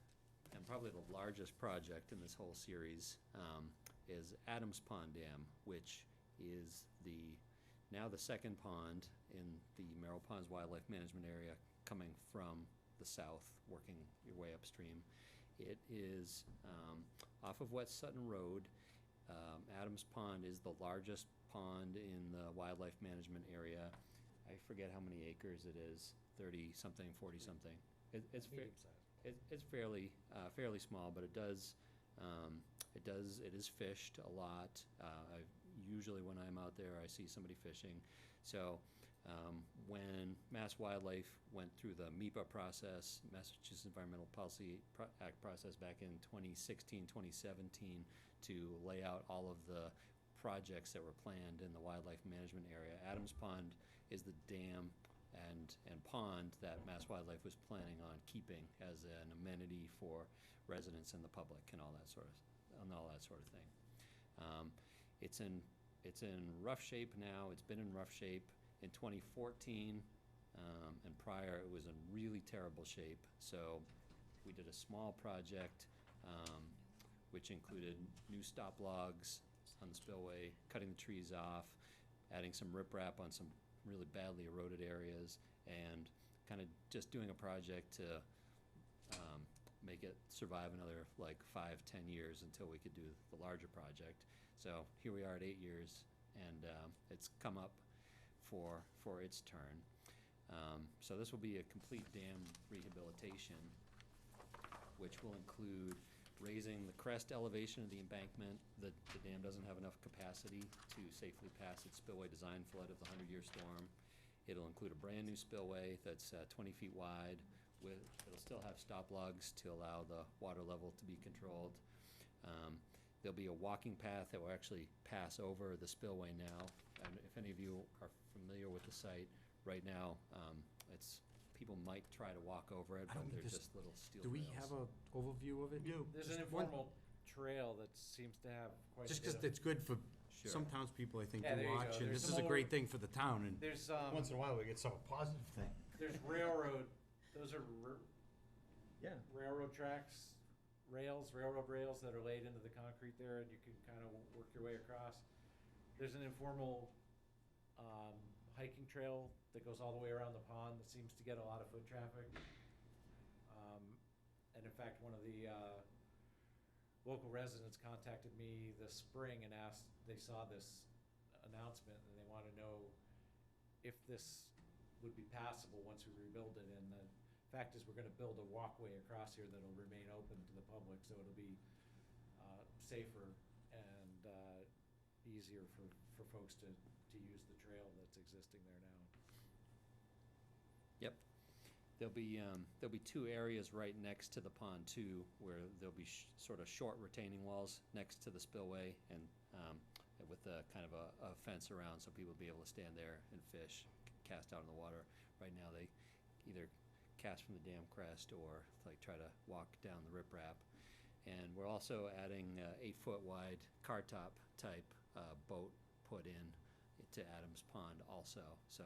and probably the largest project in this whole series, is Adams Pond Dam, which is now the second pond in the Merrill Ponds Wildlife Management Area coming from the south, working your way upstream. It is off of West Sutton Road. Adams Pond is the largest pond in the wildlife management area. I forget how many acres it is, 30-something, 40-something. It's fairly, fairly small, but it is fished a lot. Usually when I'm out there, I see somebody fishing. So when Mass Wildlife went through the MEPA process, Massachusetts Environmental Policy Act process back in 2016, 2017, to lay out all of the projects that were planned in the wildlife management area, Adams Pond is the dam and pond that Mass Wildlife was planning on keeping as an amenity for residents and the public and all that sort of thing. It's in rough shape now. It's been in rough shape. In 2014 and prior, it was in really terrible shape. So we did a small project which included new stop logs on the spillway, cutting the trees off, adding some riprap on some really badly eroded areas, and kind of just doing a project to make it survive another like 5-10 years until we could do the larger project. So here we are at 8 years, and it's come up for its turn. So this will be a complete dam rehabilitation, which will include raising the crest elevation of the embankment. The dam doesn't have enough capacity to safely pass its spillway design flood of the 100-year storm. It'll include a brand-new spillway that's 20 feet wide. It'll still have stop logs to allow the water level to be controlled. There'll be a walking path that will actually pass over the spillway now. And if any of you are familiar with the site, right now, people might try to walk over it, but they're just little steel Do we rails. have a overview of it? There's an Just one- informal trail that seems to have quite Just a bit because of. it's good for Sure. some townspeople, I think, Yeah, to there you go. watch, and There's this is some a great thing for the town, and There's, once in a while, we get some positive thing. there's railroad, those are Yeah. railroad tracks, railroad rails that are laid into the concrete there, and you can kind of work your way across. There's an informal hiking trail that goes all the way around the pond that seems to get a lot of foot traffic. And in fact, one of the local residents contacted me this spring and asked, they saw this announcement and they want to know if this would be passable once we rebuild it. And the fact is, we're going to build a walkway across here that'll remain open to the public, so it'll be safer and easier for folks to use the trail that's existing there now. Yep. There'll be two areas right next to the pond too, where there'll be sort of short retaining walls next to the spillway, and with a kind of a fence around, so people will be able to stand there and fish, cast out in the water. Right now, they either cast from the dam crest or like try to walk down the riprap. And we're also adding 8-foot wide car top type boat put in to Adams Pond also. So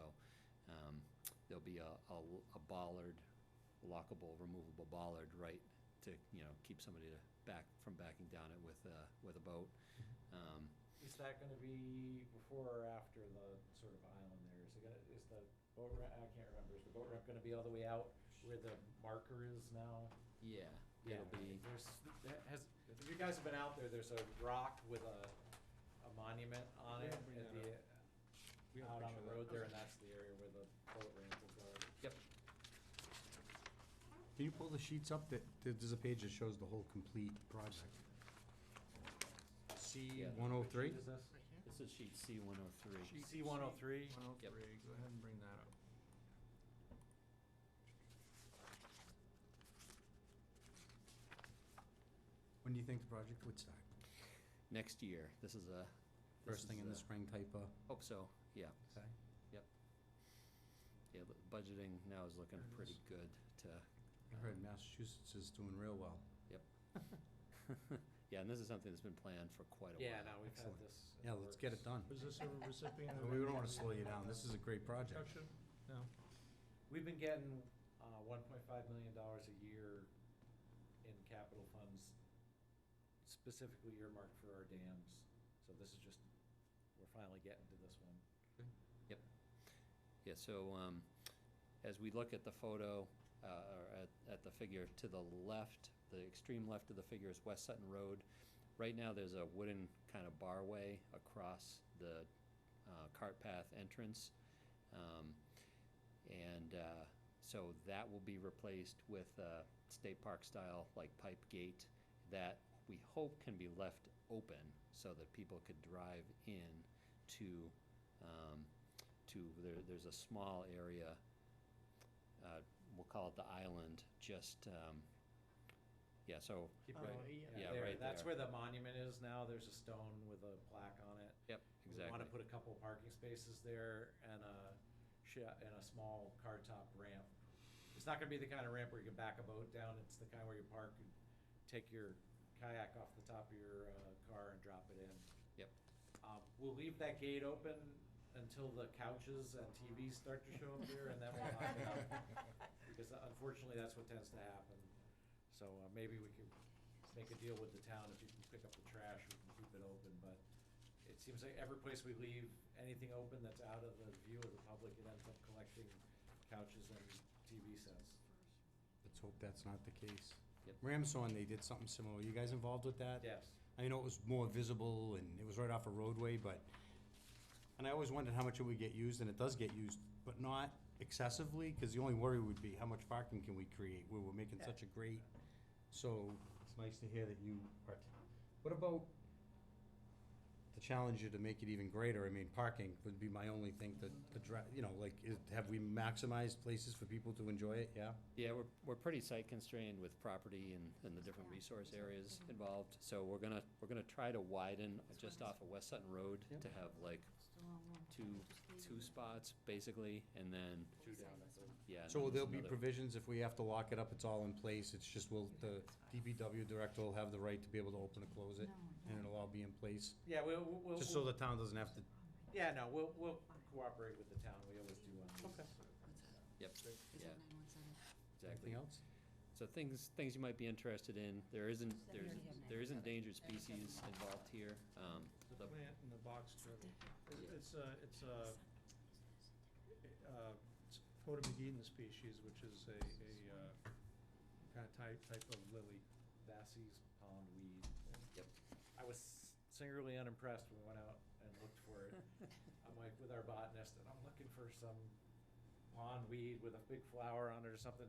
there'll be a bollard, lockable, removable bollard right to keep somebody from backing down it with a boat. Is that going to be before or after the sort of island there? Is the boat ramp, I can't remember, is the boat ramp going to be all the way out where the marker is now? Yeah, Yeah, it'll be. if you guys have been out there, there's a rock with a monument on it at out on the road there, and that's the area where the boat ramp will go. Yep. Can you pull the sheets up? There's a page that shows the whole complete project. Yeah. C-103? Is this? This is sheet C-103. C-103? 103, go ahead and bring that up. When do you think the project would start? Next year. This is First thing in the spring type of? Hope so, yeah. Okay. Yeah, the budgeting now is looking pretty good to. I heard Massachusetts is doing real well. Yeah, and this is something that's been planned for quite a while. Yeah, no, we've had Excellent. this. in Yeah, the let's get it works. done. Was this a recipient of? We don't any want to slow you down. This is a great project. Construction? No. We've been getting $1.5 million a year in capital funds specifically earmarked for our dams. So this is just, we're finally getting to this one. Yeah, so as we look at the photo, or at the figure to the left, the extreme left of the figure is West Sutton Road. Right now, there's a wooden kind of barway across the cart path entrance. And so that will be replaced with a state park style like pipe gate that we hope can be left open so that people could drive in to, there's a small area, we'll call it the island, just, yeah, so, Keep Oh, going. yeah. Yeah, right That's there. where the monument is now. There's a stone with a plaque on it. yep, We want exactly. to put a couple parking spaces there and and a small car top ramp. It's not going to be the kind of ramp where you can back a boat down. It's the kind where you park and take your kayak off the top of your car and drop it in. Yep. We'll leave that gate open until the couches and TVs start to show up there, and then we'll lock it up. Because unfortunately, that's what tends to happen. So maybe we can make a deal with the town. If you can pick up the trash, we can keep it open. But it seems like every place we leave anything open that's out of the view of the public, it ends up collecting couches and TV sets. Let's hope that's not the case. Yep. Ramshorn, they did something similar. You guys involved with that? Yes. I know it was more visible and it was right off a roadway, but, and I always wondered how much it would get used, and it does get used, but not excessively, because the only worry would be how much parking can we create, where we're making such a great, so it's nice to hear that you are, what about to challenge you to make it even greater? I mean, parking would be my only thing to you know, like, have we maximized places for people to enjoy it, yeah? Yeah, we're pretty site constrained with property and the different resource areas involved. So we're gonna try to widen just off of West Sutton Road to have like two spots basically, and then, yeah. and So then will there there's be another- provisions if we have to lock it up, it's all in place, it's just the DPW director will have the right to be able to open and close it, and it'll all be in place? Yeah, we'll. Just so the town doesn't have to, Yeah, no, we'll cooperate with the town. We always do on these. Okay. Yep, yeah, exactly. anything else? So things you might be interested in, there isn't endangered species involved here. The plant in the box, it's Photomegina species, which is a kind of type of lily. Vassie's pondweed. Yep. I was singularly unimpressed when we went out and looked for it. I'm like with our botanist, and I'm looking for some pondweed with a big flower on it or something.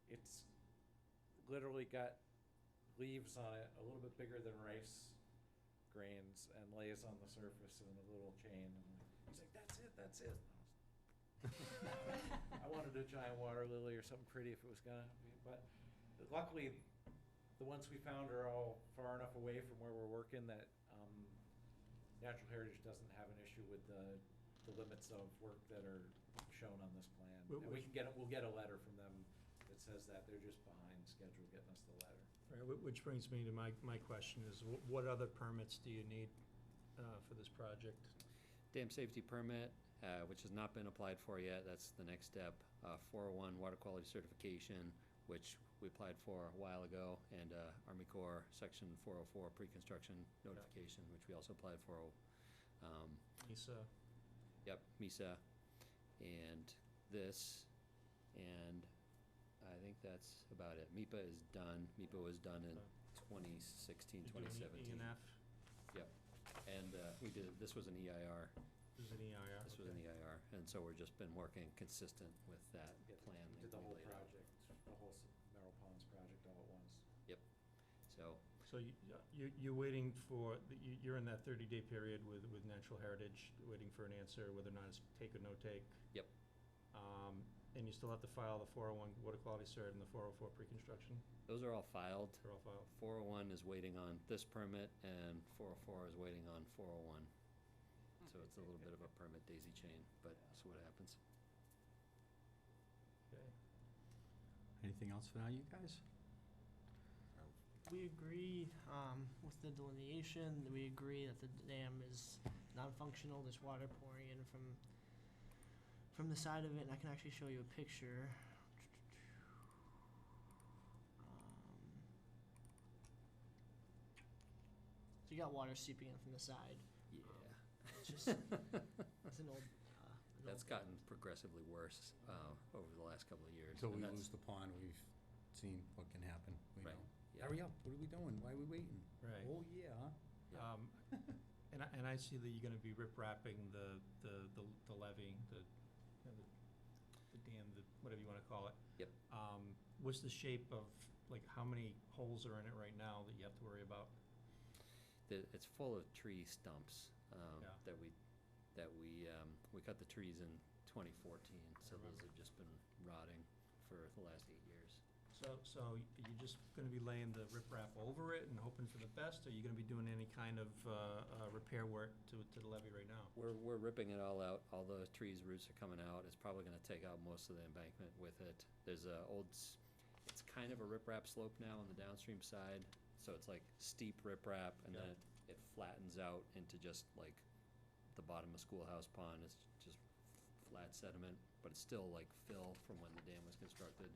It's literally got leaves on it a little bit bigger than rice grains and lays on the surface in a little chain. And he's like, that's it. I wanted a giant water lily or something pretty if it was gonna be, but luckily, the ones we found are all far enough away from where we're working that Natural Heritage doesn't have an issue with the limits of work that are shown on this plan. And we'll get a letter from them that says that they're just behind schedule getting us the letter. Right, which brings me to my question is, what other permits do you need for this project? Dam safety permit, which has not been applied for yet, that's the next step. 401 water quality certification, which we applied for a while ago, and Army Corps Section 404 pre-construction notification, which we also applied for. NISA, Yep, MISA, and this, and I think that's about it. MIPA is done. MIPA was done in 2016, you do an 2017. E&F, Yep, and we did, this was an EIR. this is an EIR. This was an EIR, and so we've just been working consistent with that Yeah, plan. we that did the we whole laid out. project, the whole Merrill Ponds project all at once. So, So you're waiting for, you're in that 30-day period with Natural Heritage, waiting for an answer whether or not it's take or no take? Yep. And you still have to file the 401 water quality cert and the 404 pre-construction? those are all filed. They're all filed? 401 is waiting on this permit, and 404 is waiting on 401. So it's a little bit of a permit daisy chain, but that's what happens. Okay. Anything else for now, you guys? We agree with the delineation. We agree that the dam is non-functional. There's water pouring in from the side of it, and I can actually show you a picture. So you got water seeping in from the side. Yeah. It's just it's an old. That's gotten progressively worse over the last couple of years. Until and we that's- lose the pond, we've seen what can happen, we Right, know. yeah. Hurry up, what are we doing? Why are we waiting? Right. Oh, yeah. Yeah. And I see that you're gonna be rip-wrapping the levee, the whatever you wanna call it. Yep. What's the shape of, like, how many holes are in it right now that you have to worry about? It's full of tree stumps, Yeah. we cut the trees in 2014, so those remember. have just been rotting for the last 8 years. So you just gonna be laying the riprap over it and hoping for the best, or you gonna be doing any kind of, repair work to the levee right now? We're ripping it all out, all the trees' roots are coming out, it's probably gonna take out most of the embankment with it. There's it's kind of a riprap slope now on the downstream side, so it's like steep riprap, and Yeah. then it flattens out into just like the bottom of Schoolhouse Pond, it's just flat sediment, but it's still like fill from when the dam was constructed.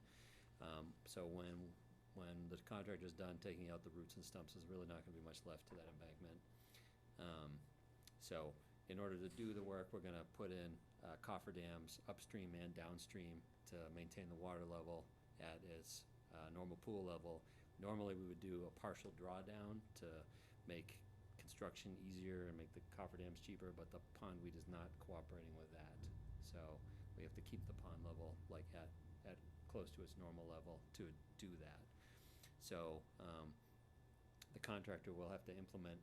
So when the contractor's done taking out the roots and stumps, there's really not gonna be much left to that embankment. So in order to do the work, we're gonna put in cofferdams upstream and downstream to maintain the water level at its normal pool level. Normally, we would do a partial drawdown to make construction easier and make the cofferdams cheaper, but the pondweed is not cooperating with that. So we have to keep the pond level like at close to its normal level to do that. So the contractor will have to implement,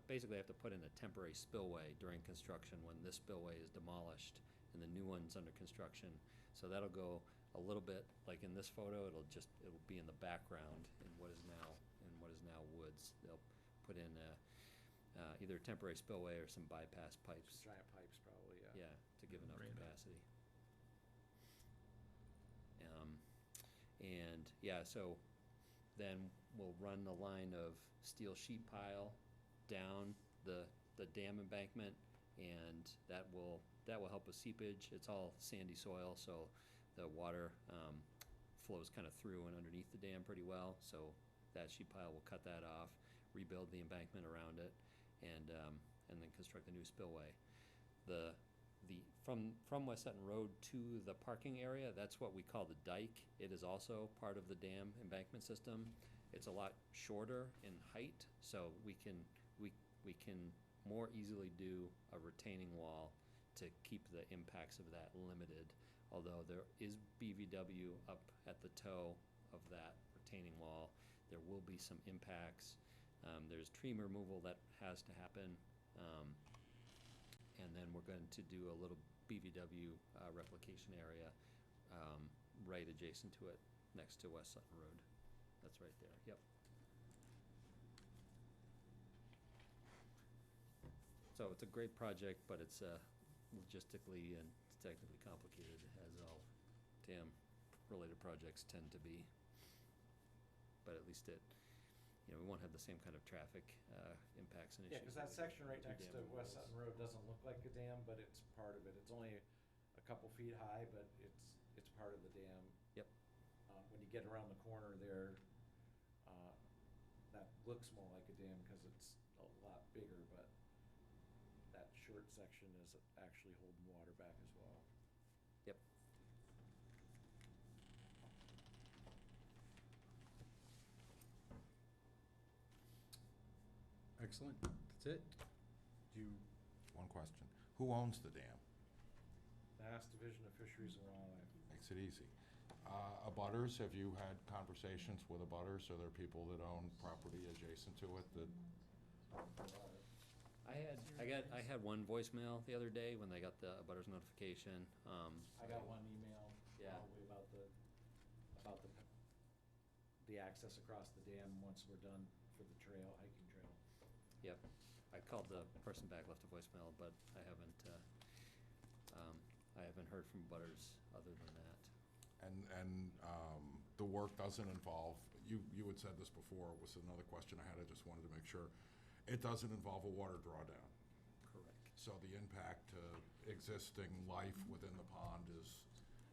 basically have to put in a temporary spillway during construction when this spillway is demolished and the new one's under construction. So that'll go a little bit, like in this photo, it'll be in the background in what is now woods. They'll put in either a temporary spillway or some bypass pipes. Some giant pipes probably, yeah. Yeah, to give enough Drain it. capacity. And, yeah, so then we'll run the line of steel sheet pile down the dam embankment, and that will help with seepage. It's all sandy soil, so the water flows kind of through and underneath the dam pretty well, so that sheet pile will cut that off, rebuild the embankment around it, and then construct a new spillway. From West Sutton Road to the parking area, that's what we call the dike. It is also part of the dam embankment system. It's a lot shorter in height, so we can more easily do a retaining wall to keep the impacts of that limited. Although there is BVW up at the toe of that retaining wall, there will be some impacts. There's tree removal that has to happen. And then we're going to do a little BVW replication area right adjacent to it, next to West Sutton Road. That's right there, yep. So it's a great project, but it's logistically and technically complicated, as all dam-related projects tend to be. But at least we won't have the same kind of traffic impacts and issues. Yeah, because that section right next to dam West walls. Sutton Road doesn't look like a dam, but it's part of it. It's only a couple feet high, but it's part of the dam. Yep. When you get around the corner there, that looks more like a dam because it's a lot bigger, but that short section is actually holding water back as well. Yep. Excellent. That's it? One question. Who owns the dam? Mass Division of Fisheries and Wildlife. Makes it easy. Abutters, have you had conversations with abutters? Are there people that own property adjacent to it that? I had one voicemail the other day when they got the abutters notification. I got one email Yeah. probably about the access across the dam once we're done for the hiking trail. Yep. I called the person back, left a voicemail, but I haven't heard from butters other than that. And the work doesn't involve, you had said this before, it was another question I had, I just wanted to make sure. It doesn't involve a water drawdown. Correct. So the impact to existing life within the pond is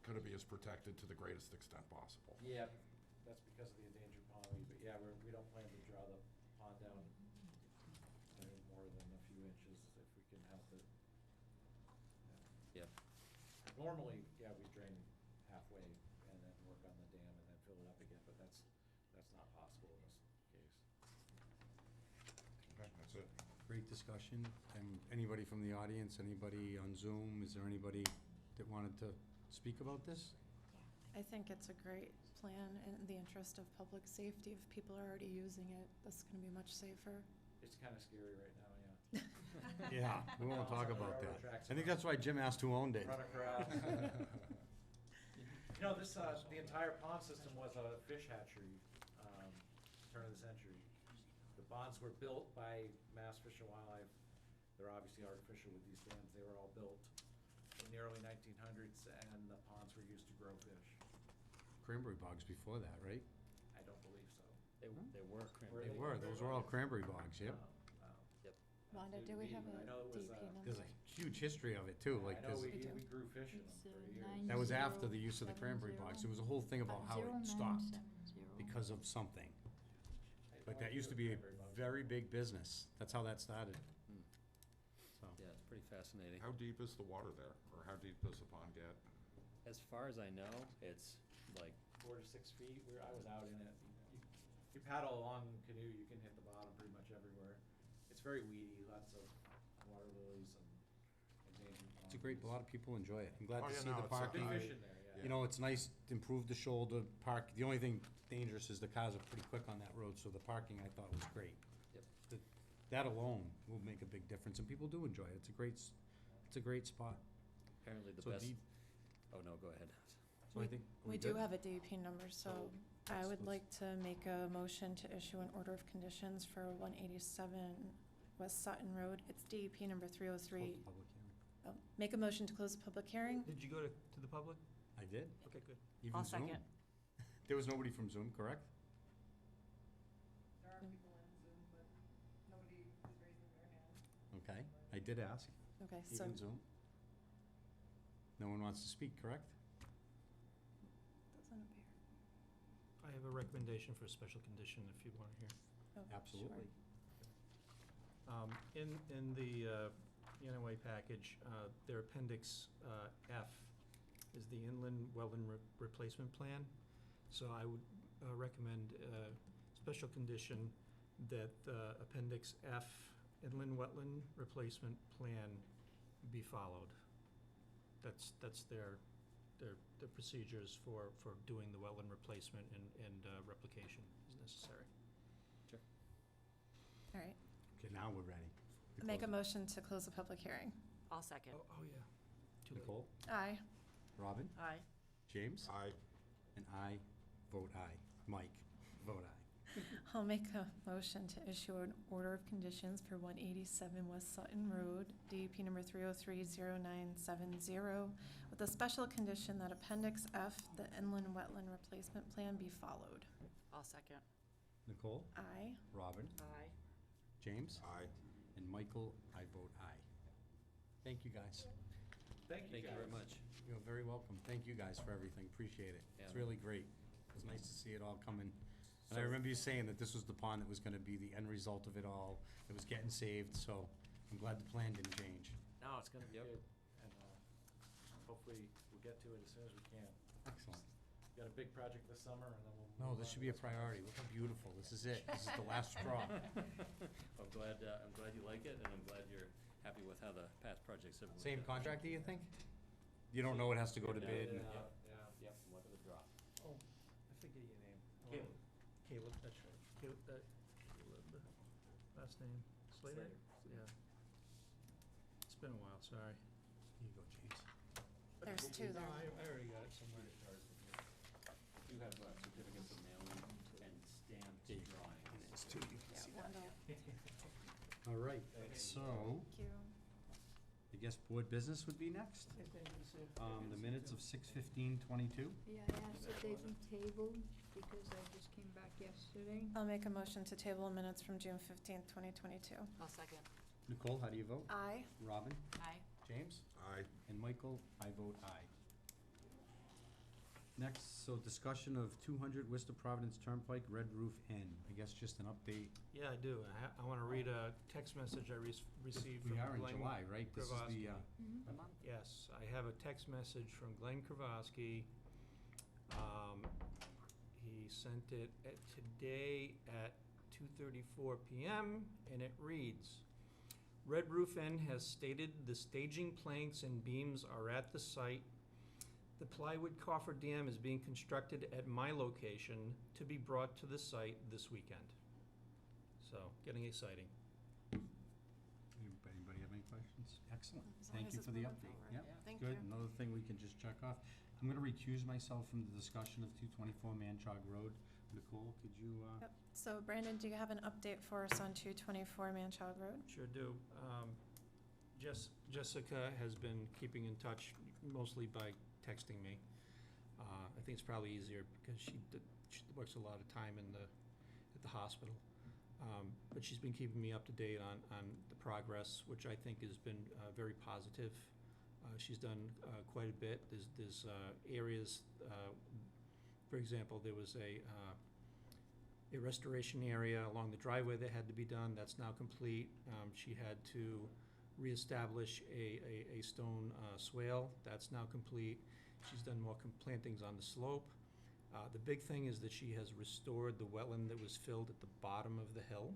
going to be as protected to the greatest extent possible. Yeah, that's because of the endangered pondweed, but yeah, we don't plan to draw the pond down any more than a few inches if we can help it. Yep. Normally, yeah, we drain halfway and then work on the dam and then fill it up again, but that's not possible in this case. Okay, that's it. Great discussion. And anybody from the audience, anybody on Zoom, is there anybody that wanted to speak about this? I think it's a great plan in the interest of public safety. If people are already using it, this is gonna be much safer. It's kind of scary right now, yeah. Yeah, we won't talk Also, about railroad that. tracks I think around. that's why Jim asked who owned it. Run across. You know, this, the entire pond system was a fish hatchery, turn of the century. The ponds were built by Mass Fish and Wildlife. They're obviously artificial with these dams. They were all built in the early 1900s, and the ponds were used to grow fish. Cranberry bogs before that, right? I don't believe so. They were Were They cranberry. were, those were all cranberry bogs, yep. Oh, Wanda, do we have a I know it was, DP number? There's a huge history of it too, like I know this. We do. we grew fish in them It's, for 9 years. That was after the use of the 070. cranberry bogs. There was a whole thing about how it stopped because of something. I But don't that used to do be a cranberry bogs. very big business. That's how that started. Hmm. So, Yeah, it's pretty fascinating. How deep is the water there, or how deep does the pond get? As far as I know, it's like 4 to 6 feet, I was out in it. You paddle along in canoe, you can hit the bottom pretty much everywhere. It's very weedy, lots of water lilies and endangered it's a great, a lot of people enjoy it. I'm glad Oh, to yeah, see no, the it's a parking. Big I- fish in there, yeah. You know, it's nice to improve the shoulder park. The only thing dangerous is the cars are pretty quick on that road, so the parking I thought was great. Yep. That alone will make a big difference, and people do enjoy it. It's a great, it's a great spot. apparently the So best. the- Oh, no, go ahead. So I think. are We do good? have a DP number, so I would let's- like to make a motion to issue an order of conditions for 187 West Sutton Road. It's DEP number Close 303. the public hearing. Make a motion to close the public hearing. Did you go to the public? I did. Okay, good. Even I'll Zoom? second. There was nobody from Zoom, correct? There are people in Zoom, but nobody is raising their hand. Okay, I did ask. Okay, so Even Zoom? No one wants to speak, correct? doesn't appear. I have a recommendation for a special condition if you want to hear. Oh, Absolutely. In the NOA package, their appendix F is the inland wetland replacement plan. So I would recommend a special condition that appendix F, inland wetland replacement plan, be followed. That's their procedures for doing the wetland replacement and replication is necessary. All right. Okay, now we're ready. to Make a close motion to close the public hearing. I'll second. Oh, yeah. it. Too late. Nicole, Aye. Robin, Aye. James, Aye. and I vote aye. Mike, vote aye. I'll make a motion to issue an order of conditions for 187 West Sutton Road, DEP number 3030970, with a special condition that Appendix F, the inland wetland replacement plan, be followed. I'll second. Nicole, Aye. Robin, Aye. James, Aye. and Michael, I vote aye. Thank you, guys. Thank you Thank you very much. You're very welcome. Thank you guys for everything. Appreciate it. It's Yeah. really great. It's nice to see it all coming. And I remember you saying that this was the pond that was gonna be the end result of it all. It was getting saved, so I'm glad the plan didn't change. No, it's gonna be Yep. good, and, hopefully we'll get to it as soon as we can. Excellent. Got a big project this summer, and then we'll. No, move this on should to be a one. priority. Look how beautiful. This is it. This is the last straw. I'm glad you like it, and I'm glad you're happy with how the past projects have worked Same out. contractor, you think? You don't know it has to go to Yeah, bid? yeah, and- Yeah. Yep, I'm looking to drop. Oh, I forget your name. Caleb. Caleb, that's right. Caleb, last name, Slater? Yeah. It's been a while, sorry. Here you go, James. There's two No, there. I already got it somewhere. You have certificates of mailing and stamped There you go. drawings. And there's two. You can Yeah, see that. Wanda. All right, so Thank you. I guess board business would be next. The minutes of 6:15:22. Yeah, I asked that they be tabled because I just came back yesterday. I'll make a motion to table minutes from June 15th, 2022. I'll second. Nicole, how do you vote? Aye. Robin? Aye. James? Aye. And Michael, I vote aye. Next, so discussion of 200 Worcester Providence Turnpike, Red Roof Inn. I guess just an update. Yeah, I do. I want to read a text message I received from We are in Glenn. July, right? This is the, A month. Yes, I have a text message from Glenn Kravosky. He sent it today at 2:34 PM, and it reads, Red Roof Inn has stated the staging planks and beams are at the site. The plywood coffer dam is being constructed at my location to be brought to the site this weekend. So, getting exciting. Anybody have any questions? Excellent. As long Thank as you it's for the moving update. forward. Yep, Thank good. you. Another thing we can just check off. I'm gonna recuse myself from the discussion of 224 Manchog Road. Nicole, could you, Yep. So Brandon, do you have an update for us on 224 Manchog Road? Sure do. Jessica has been keeping in touch, mostly by texting me. I think it's probably easier because she works a lot of time at the hospital. But she's been keeping me up to date on the progress, which I think has been very positive. She's done quite a bit. There's areas, for example, there was a restoration area along the driveway that had to be done. That's now complete. She had to reestablish a stone swale. That's now complete. She's done more plantings on the slope. The big thing is that she has restored the wetland that was filled at the bottom of the hill.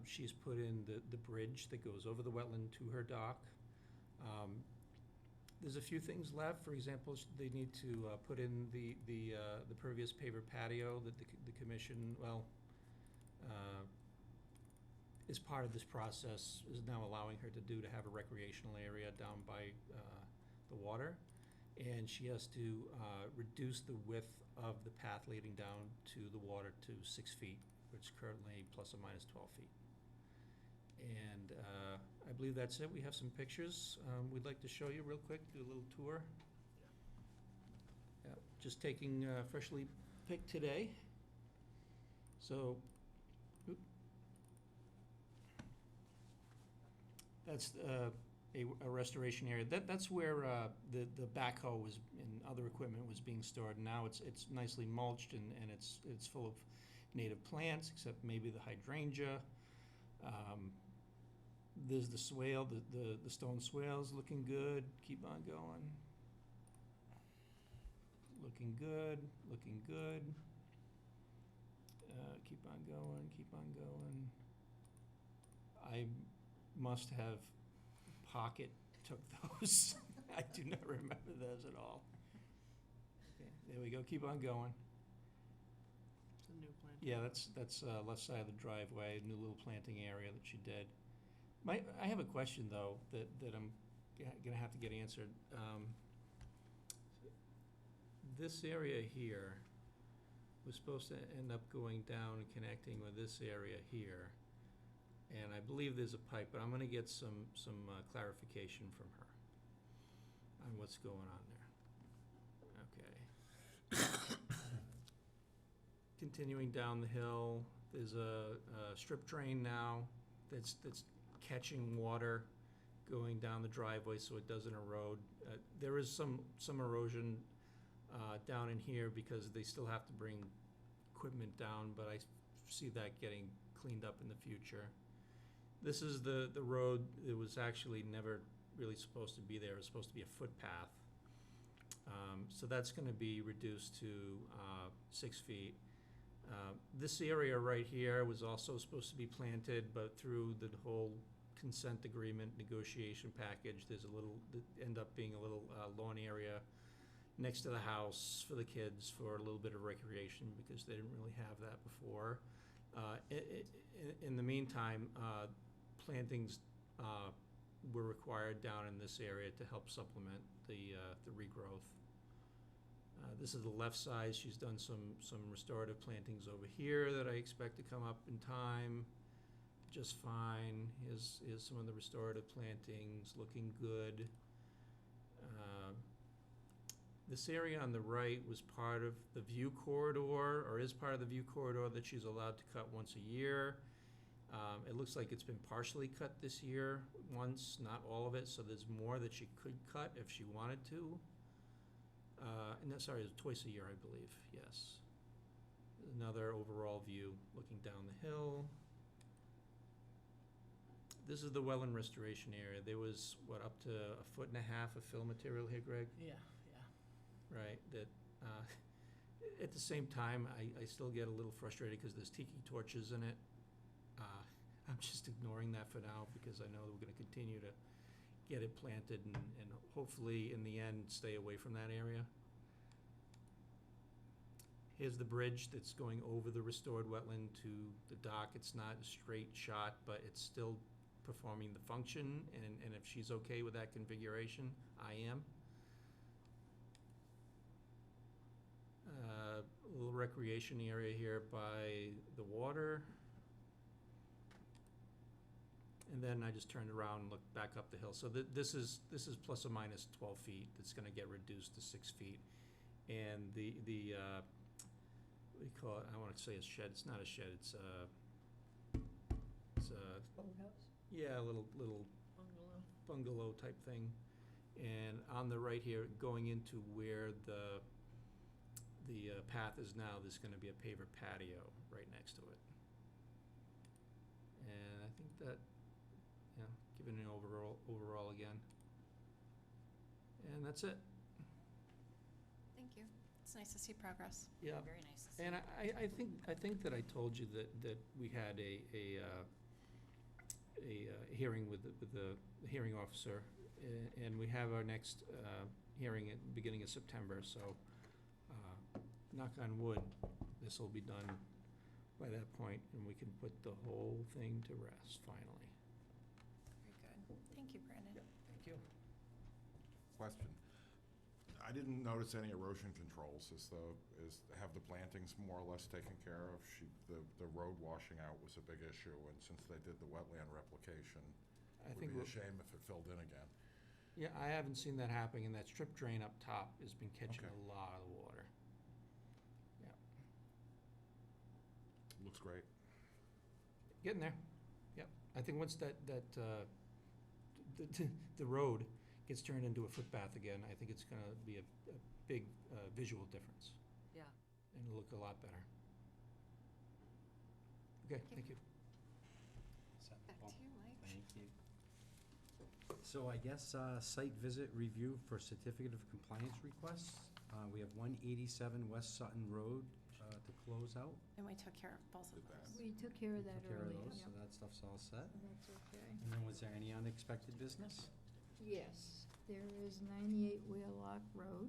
She's put in the bridge that goes over the wetland to her dock. There's a few things left. For example, they need to put in the pervious paver patio that the commission, as part of this process, is now allowing her to have a recreational area down by the water. And she has to reduce the width of the path leading down to the water to 6 feet, which is currently plus or minus 12 feet. And I believe that's it. We have some pictures we'd like to show you real quick, do a little tour. Yeah, just taking freshly picked today. So, that's a restoration area. That's where the backhoe was and other equipment was being stored. Now it's nicely mulched and it's full of native plants, except maybe the hydrangea. There's the swale, the stone swale's looking good. Keep on going. Looking good, looking good. Keep on going, keep on going. I must have pocket took those. I do not remember those at all. Okay, there we go, keep on going. It's a new plan. Yeah, that's left side of the driveway, new little planting area that she did. I have a question, though, that I'm gonna have to get answered. This area here was supposed to end up going down and connecting with this area here. And I believe there's a pipe, but I'm gonna get some clarification from her on what's going on there. Okay. Continuing down the hill, there's a strip drain now that's catching water going down the driveway so it doesn't erode. There is some erosion down in here because they still have to bring equipment down, but I see that getting cleaned up in the future. This is the road that was actually never really supposed to be there. It was supposed to be a footpath. So that's gonna be reduced to 6 feet. This area right here was also supposed to be planted, but through the whole consent agreement negotiation package, there's end up being a little lawn area next to the house for the kids for a little bit of recreation because they didn't really have that before. In the meantime, plantings were required down in this area to help supplement the regrowth. This is the left side. She's done some restorative plantings over here that I expect to come up in time just fine. Here's some of the restorative plantings, looking good. This area on the right was part of the view corridor, or is part of the view corridor that she's allowed to cut once a year. It looks like it's been partially cut this year once, not all of it, so there's more that she could cut if she wanted to. Sorry, twice a year, I believe, yes. Another overall view looking down the hill. This is the wetland restoration area. There was, up to 1.5 feet of fill material here, Greg? Yeah. Right, that, at the same time, I still get a little frustrated because there's tiki torches in it. I'm just ignoring that for now because I know that we're gonna continue to get it planted and hopefully, in the end, stay away from that area. Here's the bridge that's going over the restored wetland to the dock. It's not a straight shot, but it's still performing the function, and if she's okay with that configuration, I am. A little recreation area here by the water. And then I just turned around and looked back up the hill. So this is plus or minus 12 feet. It's gonna get reduced to 6 feet. And what do you call it? I want to say a shed. It's not a shed. It's a Boathouse? yeah, a little bungalow type thing. And on the right here, going into where the path is now, there's going to be a paver patio right next to it. And I think that, giving an overall again. And that's it. Thank you. It's nice to see progress. Yeah. Very nice to see. And I think that I told you that we had a hearing with the hearing officer, and we have our next hearing at the beginning of September, so knock on wood, this will be done by that point, and we can put the whole thing to rest finally. Very good. Thank you, Brandon. Thank you. Question. I didn't notice any erosion controls. Have the plantings more or less taken care of? The road washing out was a big issue, and since they did the wetland replication, it would be a shame if it filled in again. Yeah, I haven't seen that happening, and that strip drain up top has been catching Okay. a lot of water. Yeah, Looks great. getting there. Yep. I think once the road gets turned into a footpath again, I think it's gonna be a big visual difference. Yeah. And it'll look a lot better. Okay, thank you. Back to you, Mike. Thank you. So I guess site visit review for certificate of compliance requests. We have 187 West Sutton Road to close out. And we took care of both of Did that. those. We took care of that Took care of earlier, those, so yep. that stuff's all set. So that's okay. And then was there any unexpected business? Yes, there is 98 Wheelock Road.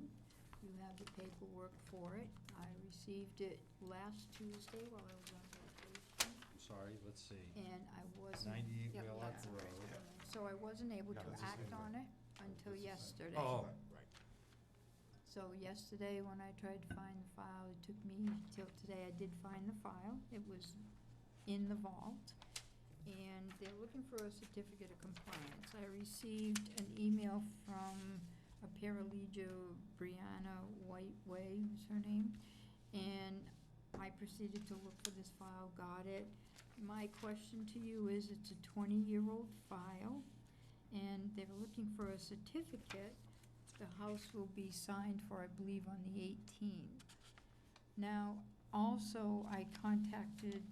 You have the paperwork for it. I received it last Tuesday while I was on vacation, I'm sorry, let's see. and I wasn't. 98 Yep, Wheelock that's right. Road. So I wasn't able Yeah, to that's the act same on one. it until That's the same. yesterday. Oh. Right. So yesterday, when I tried to find the file, it took me till today. I did find the file. It was in the vault. And they're looking for a certificate of compliance. I received an email from a Paralegio, Brianna Whiteway is her name. And I proceeded to look for this file, got it. My question to you is, it's a 20-year-old file, and they're looking for a certificate. The house will be signed for, I believe, on the 18th. Now, also, I contacted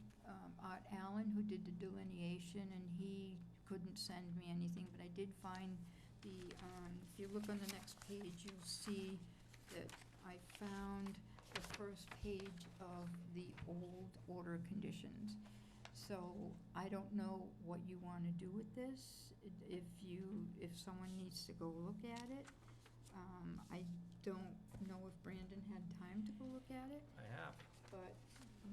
Art Allen, who did the delineation, and he couldn't send me anything, but I did find if you look on the next page, you'll see that I found the first page of the old order conditions. So I don't know what you want to do with this, if someone needs to go look at it. I don't know if Brandon had time to go look at it, I have. but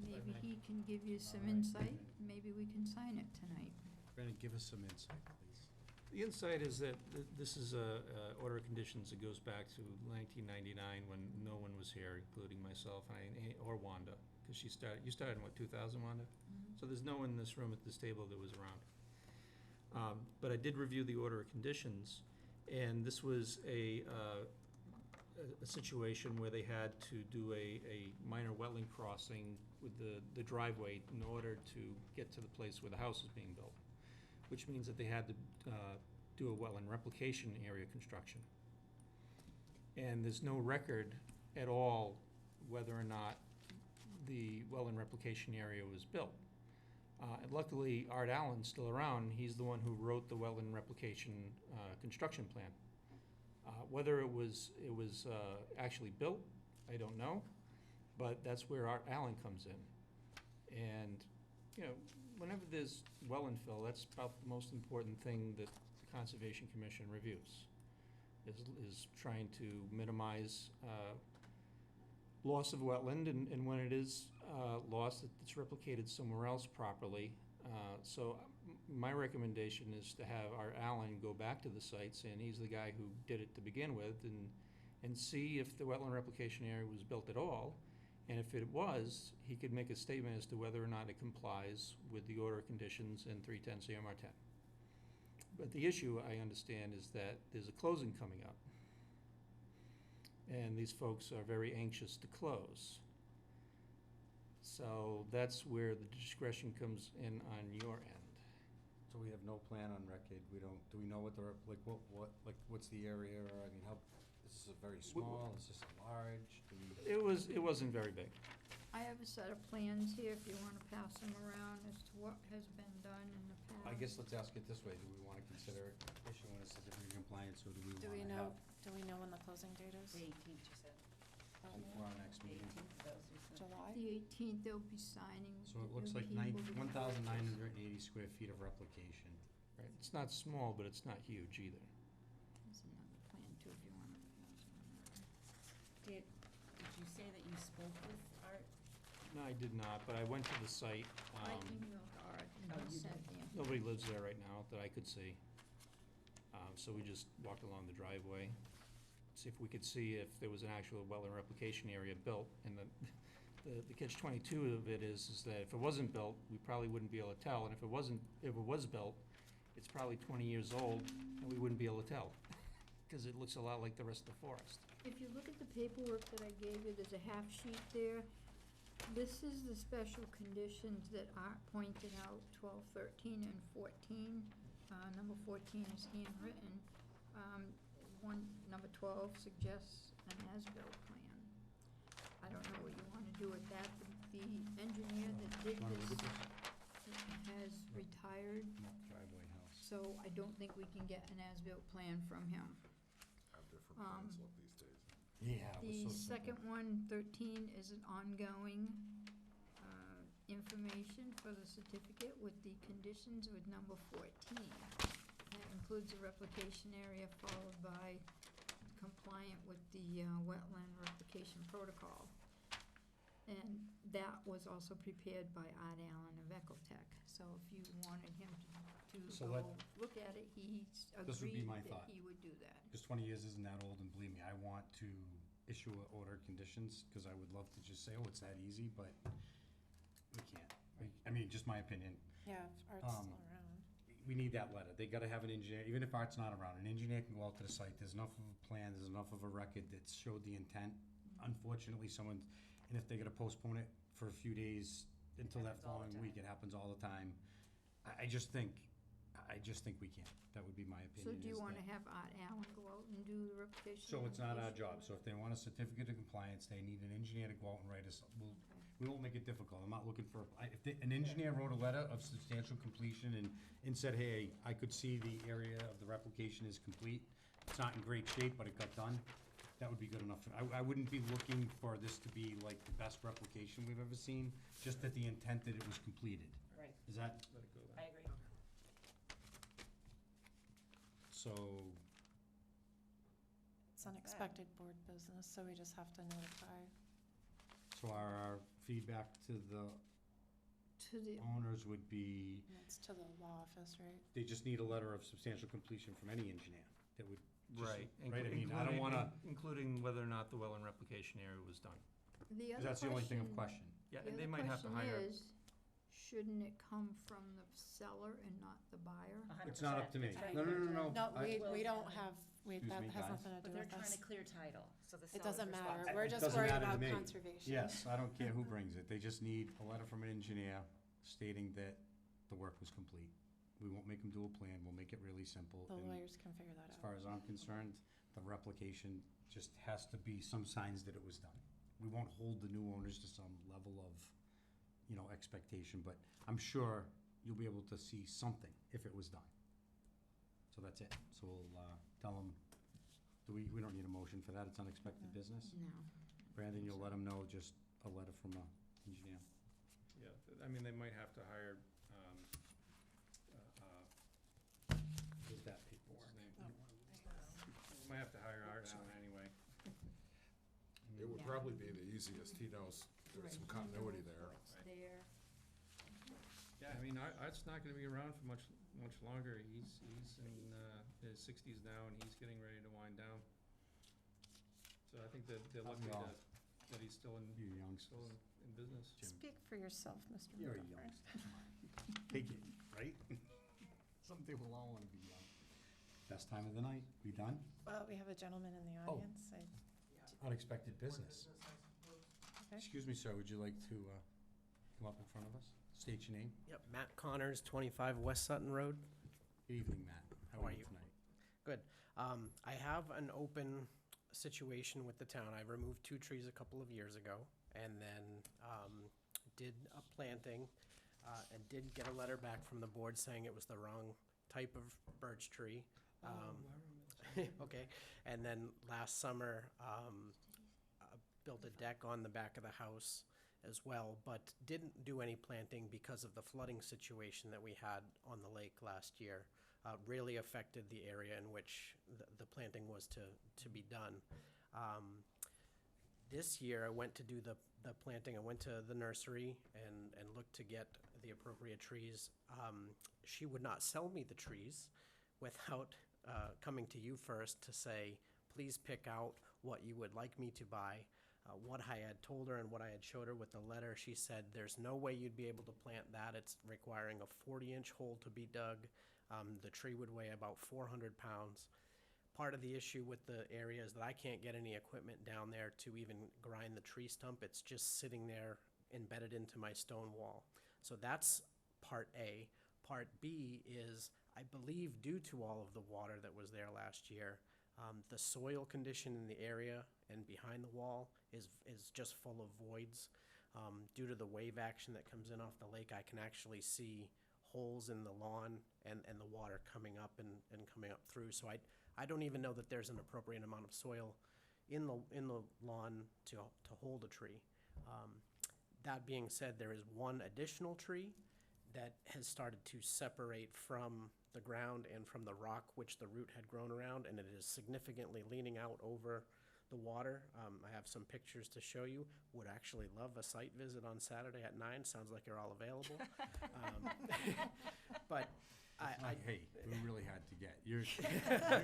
maybe may. he can give you some All right. insight. Maybe we can sign it tonight. Brandon, give us some insight, please. The insight is that this is a order of conditions that goes back to 1999 when no one was here, including myself or Wanda, because you started in what, 2000, Wanda? So there's no one in this room at this table that was around. But I did review the order of conditions, and this was a situation where they had to do a minor wetland crossing with the driveway in order to get to the place where the house is being built, which means that they had to do a wetland replication area construction. And there's no record at all whether or not the wetland replication area was built. And luckily, Art Allen's still around. He's the one who wrote the wetland replication construction plan. Whether it was actually built, I don't know, but that's where Art Allen comes in. And, whenever there's well and fill, that's about the most important thing that Conservation Commission reviews, is trying to minimize loss of wetland, and when it is lost, it's replicated somewhere else properly. So my recommendation is to have our Alan go back to the sites, and he's the guy who did it to begin with, and see if the wetland replication area was built at all. And if it was, he could make a statement as to whether or not it complies with the order of conditions in 310 CMR 10. But the issue, I understand, is that there's a closing coming up. And these folks are very anxious to close. So that's where the discretion comes in on your end. So we have no plan on record, we don't, do we know what the, what's the area, or, I mean, how, is this a very small, is this large? Do we- It wasn't very big. I have a set of plans here if you want to pass them around as to what has been done in the past. I guess let's ask it this way, do we wanna consider issuing a certificate of compliance, or do we Do we wanna know, have do we know when the closing date is? The 18th, you said. for our next meeting? 18th, that was you said. July? The 18th, they'll be signing. with So it the looks new like people to 1,980 square feet of replication. Right, it's not small, but it's not huge either. There's another plan too, if you want to pass them around. Did you say that you spoke with Art? No, I did not, but I went to the site. I emailed Art and Oh, he you sent did? the Nobody lives there right now that I could see. So we just walked along the driveway, see if we could see if there was an actual wetland replication area built. And the catch-22 of it is that if it wasn't built, we probably wouldn't be able to tell. And if it was built, it's probably 20 years old, and we wouldn't be able to tell, because it looks a lot like the rest of the forest. If you look at the paperwork that I gave you, there's a half sheet there. This is the special conditions that Art pointed out, 12, 13, and 14. Number 14 is handwritten. Number 12 suggests an as-built plan. I don't know what you want to do with that. The engineer that did Wanna look this at has retired, Driveway house. so I don't think we can get an as-built plan from him. Have different plans look these days. Yeah, it The was so simple. second one, 13, is an ongoing information for the certificate with the conditions with number 14. That includes a replication area followed by compliant with the wetland replication protocol. And that was also prepared by Art Allen of Ecotech. So if you wanted him to So go let- look at it, he This would be agreed my that thought. he would do that. Because 20 years isn't that old, and believe me, I want to issue an order of conditions, because I would love to just say, oh, it's that easy, but we can't. I mean, just my opinion. Yeah, if Art's still around. We need that letter. They gotta have an engineer, even if Art's not around, an engineer can go out to the site, there's enough of a plan, there's enough of a record that showed the intent. Unfortunately, and if they're gonna postpone it for a few days until that happens all the following time. week, it happens all the time. I just think we can't. That would be my So opinion. do you is want to that- have Art Allen go out and do the replication? So it's not our application? job, so if they want a certificate of compliance, they need an engineer to go out and write us, we won't make it difficult, I'm not looking for, an engineer wrote a letter of substantial completion and said, hey, I could see the area of the replication is complete, it's not in great shape, but it got done, that would be good enough. I wouldn't be looking for this to be like the best replication we've ever seen, just that the intent that it was completed. Right, Is that, Let it go I then. agree. so, It's unexpected board business, so we just have to notify. so our feedback to the To the, owners would be, And it's to the law office, right? they just need a letter of substantial completion from any engineer that would just. Right. Right, I mean, I don't wanna, Including whether or not the wetland replication area was done. the other that's the only thing of question. question. Yeah, The and they other might have to hire. question is, shouldn't it come from the seller and not the buyer? 100%. It's not up to me. That's No, no, no, no. No, I- we don't have, Excuse that me, has guys. nothing to But do they're with trying us. to clear title, so the It seller's doesn't matter. responsible. We're It just doesn't worried matter to about me. conservation. Yes, I don't care who brings it. They just need a letter from an engineer stating that the work was complete. We won't make them do a plan, we'll make it really simple. The and lawyers can figure that As out. far as I'm concerned, the replication just has to be some signs that it was done. We won't hold the new owners to some level of, expectation, but I'm sure you'll be able to see something if it was done. So that's it. So we'll tell them, we don't need a motion for that, it's unexpected business? No. Brandon, you'll let them know, just a letter from an engineer. Yeah, I mean, they might have to hire, Is that probably be the easiest. He knows there's some continuity there. It's there. Yeah, I mean, Art's not gonna be around for much longer. He's in his 60s now, and he's getting ready to wind down. So I think that they're lucky Well, that he's still in business. Speak for yourself, Mr. You're a Miller. Take it, right? Someday we'll all wanna be young. Best time of the night. We done? Well, we have a gentleman in the Oh. audience. Unexpected business. Okay. Excuse me, sir, would you like to come up in front of us? State your name. Yep, Matt Connors, 25 West Sutton Road. Good evening, Matt. How are you tonight? Good. I have an open situation with the town. I removed 2 trees a couple of years ago, and then did a planting, and did get a letter back from the board saying it was the wrong type of birch tree. Okay, and then last summer, built a deck on the back of the house as well, but didn't do any planting because of the flooding situation that we had on the lake last year. Really affected the area in which the planting was to be done. This year, I went to do the planting. I went to the nursery and looked to get the appropriate trees. She would not sell me the trees without coming to you first to say, please pick out what you would like me to buy. What I had told her and what I had showed her with the letter, she said, there's no way you'd be able to plant that. It's requiring a 40-inch hole to be dug. The tree would weigh about 400 pounds. Part of the issue with the area is that I can't get any equipment down there to even grind the tree stump. It's just sitting there embedded into my stone wall. So that's part A. Part B is, I believe, due to all of the water that was there last year, the soil condition in the area and behind the wall is just full of voids. Due to the wave action that comes in off the lake, I can actually see holes in the lawn and the water coming up and coming up through. So I don't even know that there's an appropriate amount of soil in the lawn to hold a tree. That being said, there is one additional tree that has started to separate from the ground and from the rock which the root had grown around, and it is significantly leaning out over the water. I have some pictures to show you. Would actually love a site visit on Saturday at 9. Sounds like you're all available. But Hey, we really had to get, you're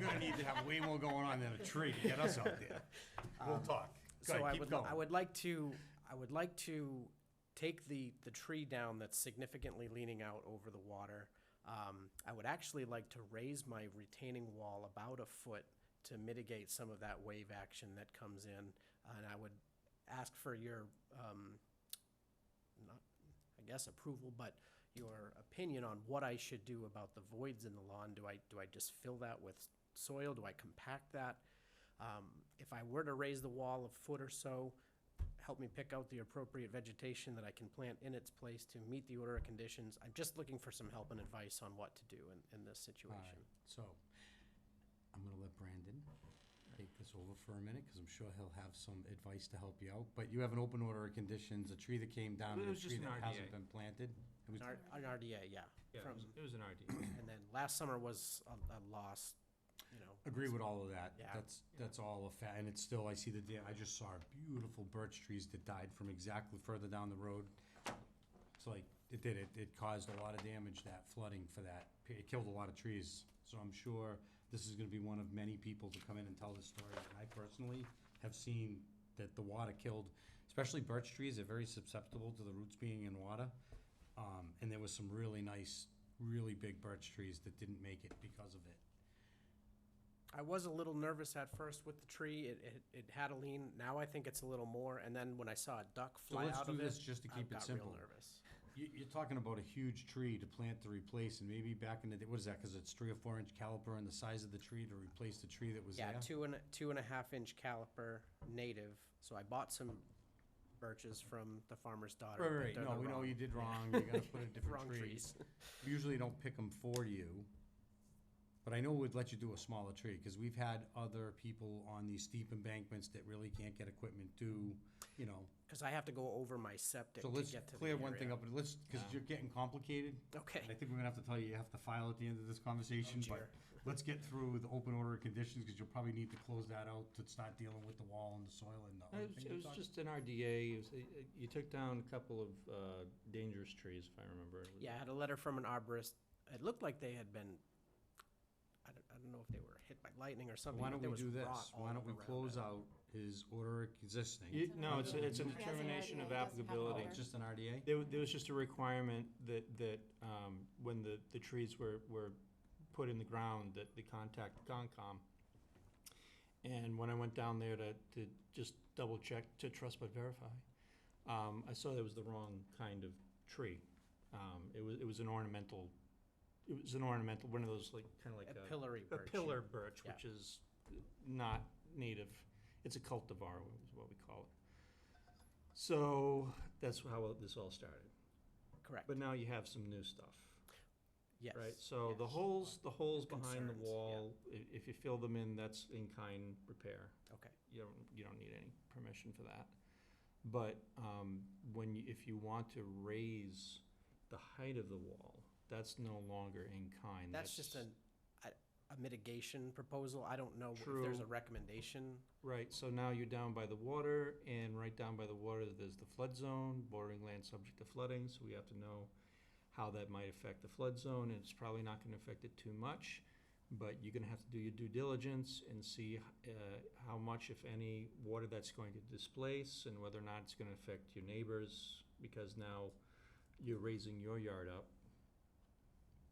gonna need to have way more going on than a tree to get us out there. We'll talk. Go So ahead, keep going. I would like to take the tree down that's significantly leaning out over the water. I would actually like to raise my retaining wall about a foot to mitigate some of that wave action that comes in. And I would ask for your, not, I guess, approval, but your opinion on what I should do about the voids in the lawn. Do I just fill that with soil? Do I compact that? If I were to raise the wall a foot or so, help me pick out the appropriate vegetation that I can plant in its place to meet the order of conditions. I'm just looking for some help and advice on what to do in this All situation. right, so, I'm gonna let Brandon take this over for a minute, because I'm sure he'll have some advice to help you out. But you have an open order of conditions, a tree that came down, It and a was just tree an that hasn't RDA. been planted. It was, An RDA, yeah. Yeah, From- it was an RD. And then last summer was a loss, you know. agree with all of that. Yeah. That's all a fact, and it's still, I see I just saw beautiful birch trees that died from exactly further down the road. It's like, it caused a lot of damage, that flooding for that. It killed a lot of trees, so I'm sure this is gonna be one of many people to come in and tell this story. And I personally have seen that the water killed, especially birch trees, they're very susceptible to the roots being in water. And there was some really nice, really big birch trees that didn't make it because of it. I was a little nervous at first with the tree. It had a lean. Now I think it's a little more. And then when I saw a duck So fly let's out do of this it, just to I keep it got real simple. nervous. You're talking about a huge tree to plant to replace, and maybe back in the day, what is that, because it's 3 or 4 inch caliper and the size of the tree to replace the tree that was there? Yeah, 2.5 inch caliper native. So I bought some birches from the farmer's daughter. but Right, they're no, the we know wrong- you did wrong, you gotta put a different Wrong tree. trees. We usually don't pick them for you. But I know we'd let you do a smaller tree, because we've had other people on these steep embankments that really can't get equipment do, you know. Because I have to go over my septic So to let's get to the clear one thing area. up, but let's, because you're getting complicated. Okay. I think we're gonna have to tell you have to file at the end of this conversation, but dear. let's get through the open order of conditions, because you'll probably need to close that out to start dealing with the wall and the soil and the other thing It we was talked. just an RDA, you took down a couple of dangerous trees, if I remember. Yeah, I had a letter from an arborist. It looked like they had been, I don't know if they were hit by lightning or something. Why but don't there we was do this? rot all Why don't we around close it. out his order existing? No, it's a He has an determination of RDA, he doesn't have an applicability. Oh, it's just an RDA? There was just a requirement that when the trees were put in the ground, that they contact Concom. And when I went down there to just double check, to trust but verify, I saw there was the wrong kind of tree. It was an ornamental, one of those like, kind of like A pillory a birch. pillar birch, Yeah. which is not native. It's a cultivar, is what we call it. So that's how this all started. Correct. But now you have some new stuff, Yes. right? So the yes. holes behind the Concerns, wall, if you fill them in, that's in-kind repair. Okay. You don't need any permission for that. But if you want to raise the height of the wall, that's no longer in kind. That's just a mitigation proposal. I don't know if True. there's a recommendation. Right, so now you're down by the water, and right down by the water, there's the flood zone, bordering land subject to flooding, so we have to know how that might affect the flood zone, and it's probably not gonna affect it too much, but you're gonna have to do your due diligence and see how much, if any, water that's going to displace, and whether or not it's gonna affect your neighbors, because now you're raising your yard up,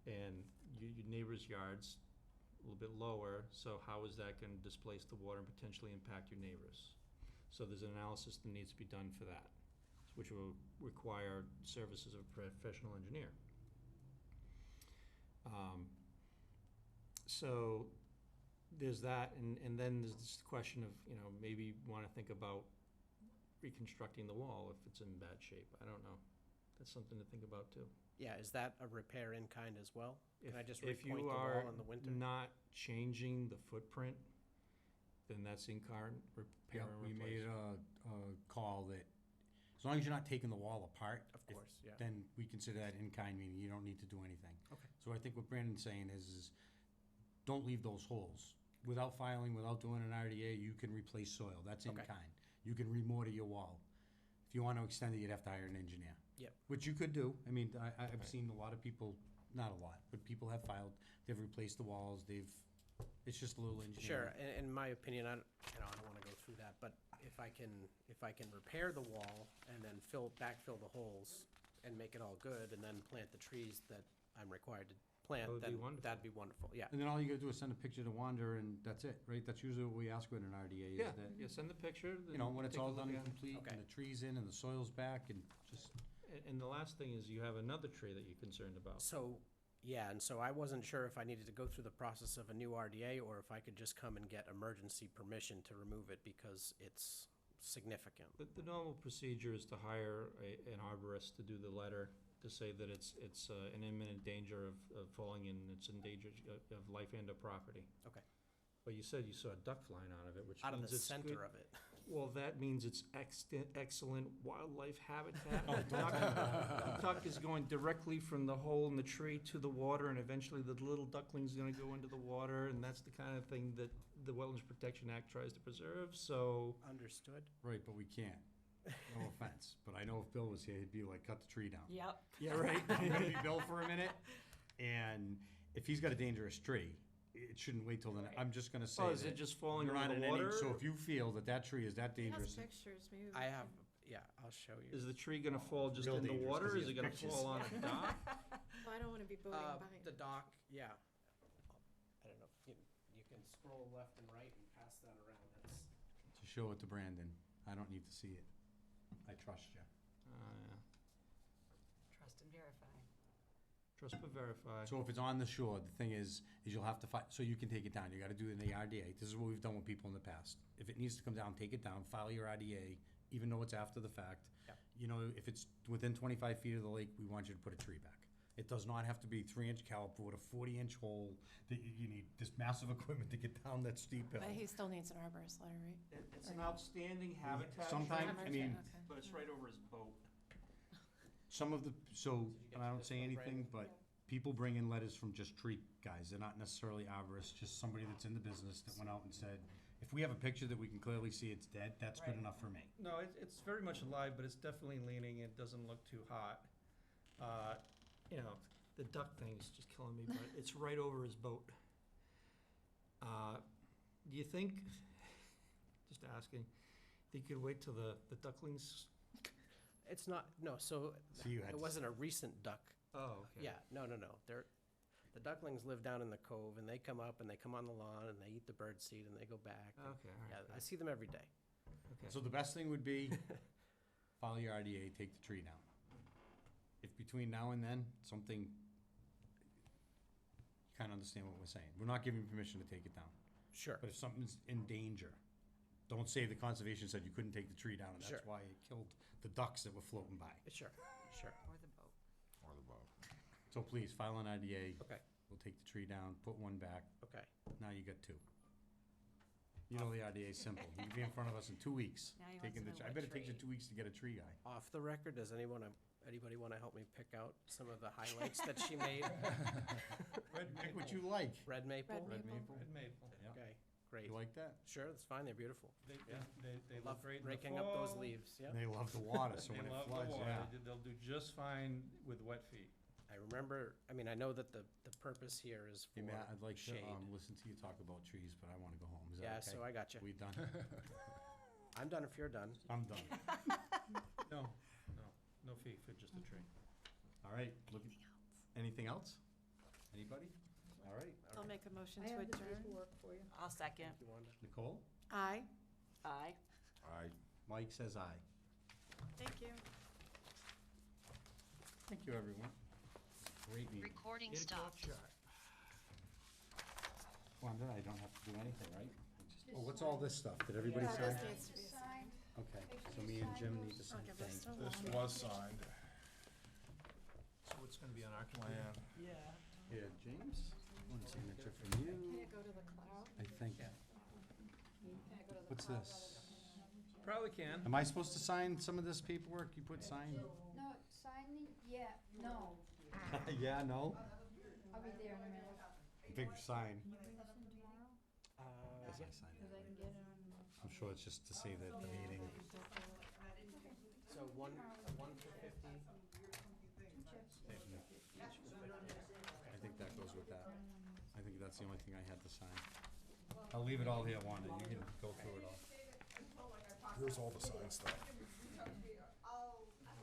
and your neighbors' yards a little bit lower, so how is that gonna displace the water and potentially impact your neighbors? So there's an analysis that needs to be done for that, which will require services of a professional engineer. So there's that, and then there's this question of, maybe wanna think about reconstructing the wall if it's in bad shape. I don't know. That's something to think about too. Yeah, is that a repair in kind as well? Can I just If repoint you the are wall in the winter? not changing the footprint, then that's in-kind repair Yeah, and we replace. made a call that, as long as you're not taking the wall apart. Of course, yeah. Then we consider that in-kind, meaning you don't need to do anything. Okay. So I think what Brandon's saying is don't leave those holes. Without filing, without doing an RDA, you can replace soil, that's Okay. in-kind. You can remortar your wall. If you want to extend it, you'd have to hire an engineer. Yep. Which you could do. I mean, I've seen a lot of people, not a lot, but people have filed, they've replaced the walls, it's just a little engineering. Sure, in my opinion, I don't wanna go through that, but if I can repair the wall and then backfill the holes and make it all good, and then plant the trees that I'm required to plant, That would be then wonderful. that'd be wonderful, yeah. And then all you gotta do is send a picture to Wander, and that's it, right? That's usually what we ask with an RDA, is Yeah, that, yeah, send the picture. when it's take a all look done and at it. complete, Okay. and the tree's in, and the soil's back, and just, And the last thing is you have another tree that you're concerned about. So, yeah, and so I wasn't sure if I needed to go through the process of a new RDA, or if I could just come and get emergency permission to remove it because it's significant. The normal procedure is to hire an arborist to do the letter, to say that it's an imminent danger of falling in, it's in danger of life and of property. Okay. But you said you saw a duck flying out of it, which Out of means the it's good. center of it. Well, that means it's excellent wildlife habitat. The duck is going directly from the hole in the tree to the water, and eventually the little duckling's gonna go into the water, and that's the kind of thing that the Wetlands Protection Act tries to preserve, so. Understood. right, but we can't. No offense, but I know if Bill was here, he'd be like, cut the tree down. Yep. Yeah, right. I'm gonna be Bill for a minute, and if he's got a dangerous tree, it shouldn't wait till then. I'm just gonna say Oh, is that it just falling you're into on the an water? So if you feel that tree is that He has dangerous, pictures, maybe. I have, yeah, I'll show you. Is the tree gonna fall just Real in the dangerous, water, 'cause or he is it has gonna pictures. fall on a dock? Well, I don't wanna be boating by. The dock, yeah. I don't know, you can scroll left and right and pass that around, that's. to show it to Brandon. I don't need to see it. I trust you. Yeah. Trust and verify. Trust but verify. So if it's on the shore, the thing is you'll have to fight, so you can take it down. You gotta do it in the RDA. This is what we've done with people in the past. If it needs to come down, take it down, file your RDA, even though it's after the fact. Yep. If it's within 25 feet of the lake, we want you to put a tree back. It does not have to be 3-inch caliper with a 40-inch hole, that you need this massive equipment to get down that steep hill. But he still needs an arborist letter, right? It's an outstanding habitat. Sometimes, I mean, Okay. But it's right over his boat. some of the, so, get and I to don't this say one, anything, Brandon? but people bring in letters from just tree guys. They're not necessarily arborists, just somebody that's in the business that went out and said, if we have a picture that we can clearly see it's dead, that's good Right. enough for me. No, it's very much alive, but it's definitely leaning, it doesn't look too hot. You know, the duck thing is just killing me, but it's right over his boat. Do you think, just asking, think you could wait till the ducklings? It's not, no, so So you had it to- wasn't a recent duck. Oh, okay. Yeah, no. The ducklings live down in the cove, and they come up, and they come on the lawn, and they eat the bird seed, and they go back. and- Okay, all right. Yeah, I see them every day. Okay. So the best thing would be, file your RDA, take the tree down. If between now and then, something, you kind of understand what we're saying. We're not giving you permission to take it down. Sure. But if something's in danger, don't say the conservation said you couldn't take the tree down, and Sure. that's why it killed the ducks that were floating by. Sure. Or the boat. Or the boat. So please, file an RDA. Okay. We'll take the tree down, put one back. Okay. Now you got two. You know the RDA is simple. You can be in front of us in 2 weeks. Now he wants taking to the know I what bet it takes you tree. 2 weeks to get a tree guy. Off the record, does anybody want to help me pick out some of the highlights that she made? Pick what you like. Red maple? Red maple. Red maple. Yep. Okay, great. You like that? Sure, that's fine. They're beautiful. They Love look great in the raking up those fall. leaves, yeah. They love the water, so They when it love the floods, water. yeah. They'll do just fine with wet feet. I remember, I know that the purpose here is for Hey, Matt, I'd like to, shade. listen to you talk about trees, but I wanna go home. Is that Yeah, okay? so I got you. We done? I'm done if you're done. I'm done. No fee for just a tree. All right, look, anything else? Anybody? All right. I'll make a motion I to have the adjourn. paperwork for you. I'll second. You want to? Nicole? Aye. Aye. Mike says aye. Thank you. Thank you, everyone. Great meeting. Recording 8 o'clock stopped. sharp. Wanda, I don't have to do anything, right? Oh, what's all this stuff? Did everybody Yeah, sign? this needs to be signed. Okay, so me and Jim need to I'll sign give this things. to This Wanda. was signed, So it's gonna be on our computer? plan. Here, James, one signature from Can you. it go to the cloud? I think, Can it go to the what's cloud? this? Probably can. Am I supposed to sign some of this paperwork you put sign? No, signing, yeah, no, Yeah, no? I'll be there in a minute. Big sign. Can you bring this in tomorrow? Yes, I signed Cause it. I can get it on. I'm sure it's just to say that the meeting. So one for 50. I think that goes with that. I think that's the only thing I had to sign. I'll leave it all here, Wanda. You can go through it all. Here's all the signed stuff.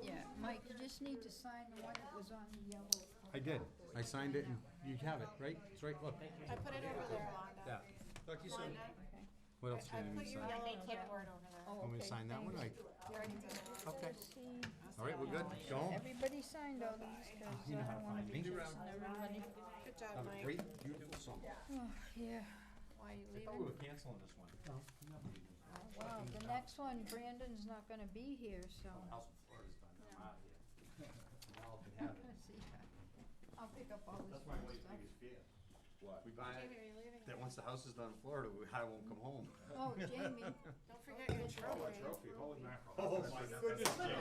Yeah, Mike, you just need to sign the one that was on the yellow. I did. I signed it and you have it, right? It's right, look. I put it over there, Wanda. Yeah. Talk to you soon. Okay. What else do I you need put me to your sign? yellow Okay. clipboard over there. Oh, Want me to okay, sign that one? thanks. You already did it. Okay. See, All right, we're good. Go home. everybody signed all these, cause You know I how to don't wanna find be me. chasing everybody. Good job, Have a Mike. great, beautiful summer. Oh, yeah, why are you I thought we leaving? were canceling this one. No, I'm not leaving. Oh, wow, the next one, Brandon's not gonna be here, so. House in Florida's done. I'm out of here. Y'all can have it. See, I'll pick up all this That's my fun wife's stuff. biggest fear. What? We buy Jamie, it, are you leaving? that once the house is done in Florida, I won't come home. Oh, Jamie, Don't forget your trophy. Trophy, holy mackerel. Oh, my goodness, Steal that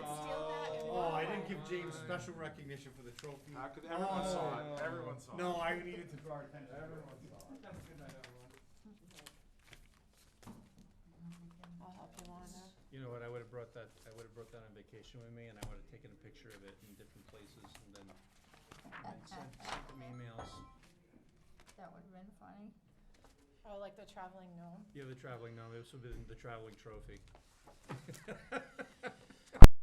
and Oh, I walk didn't give away. James special recognition for the trophy. How could, everyone saw it, everyone saw it. No, I needed to draw attention. Everyone saw it. Have a good night, everyone. I'll help you, Wanda. You know what, I would've brought that on vacation with me, and I would've taken a picture of it in different places, and then sent them emails. that would've been funny. Oh, like the traveling gnome? Yeah, the traveling, no, this would've been the traveling trophy.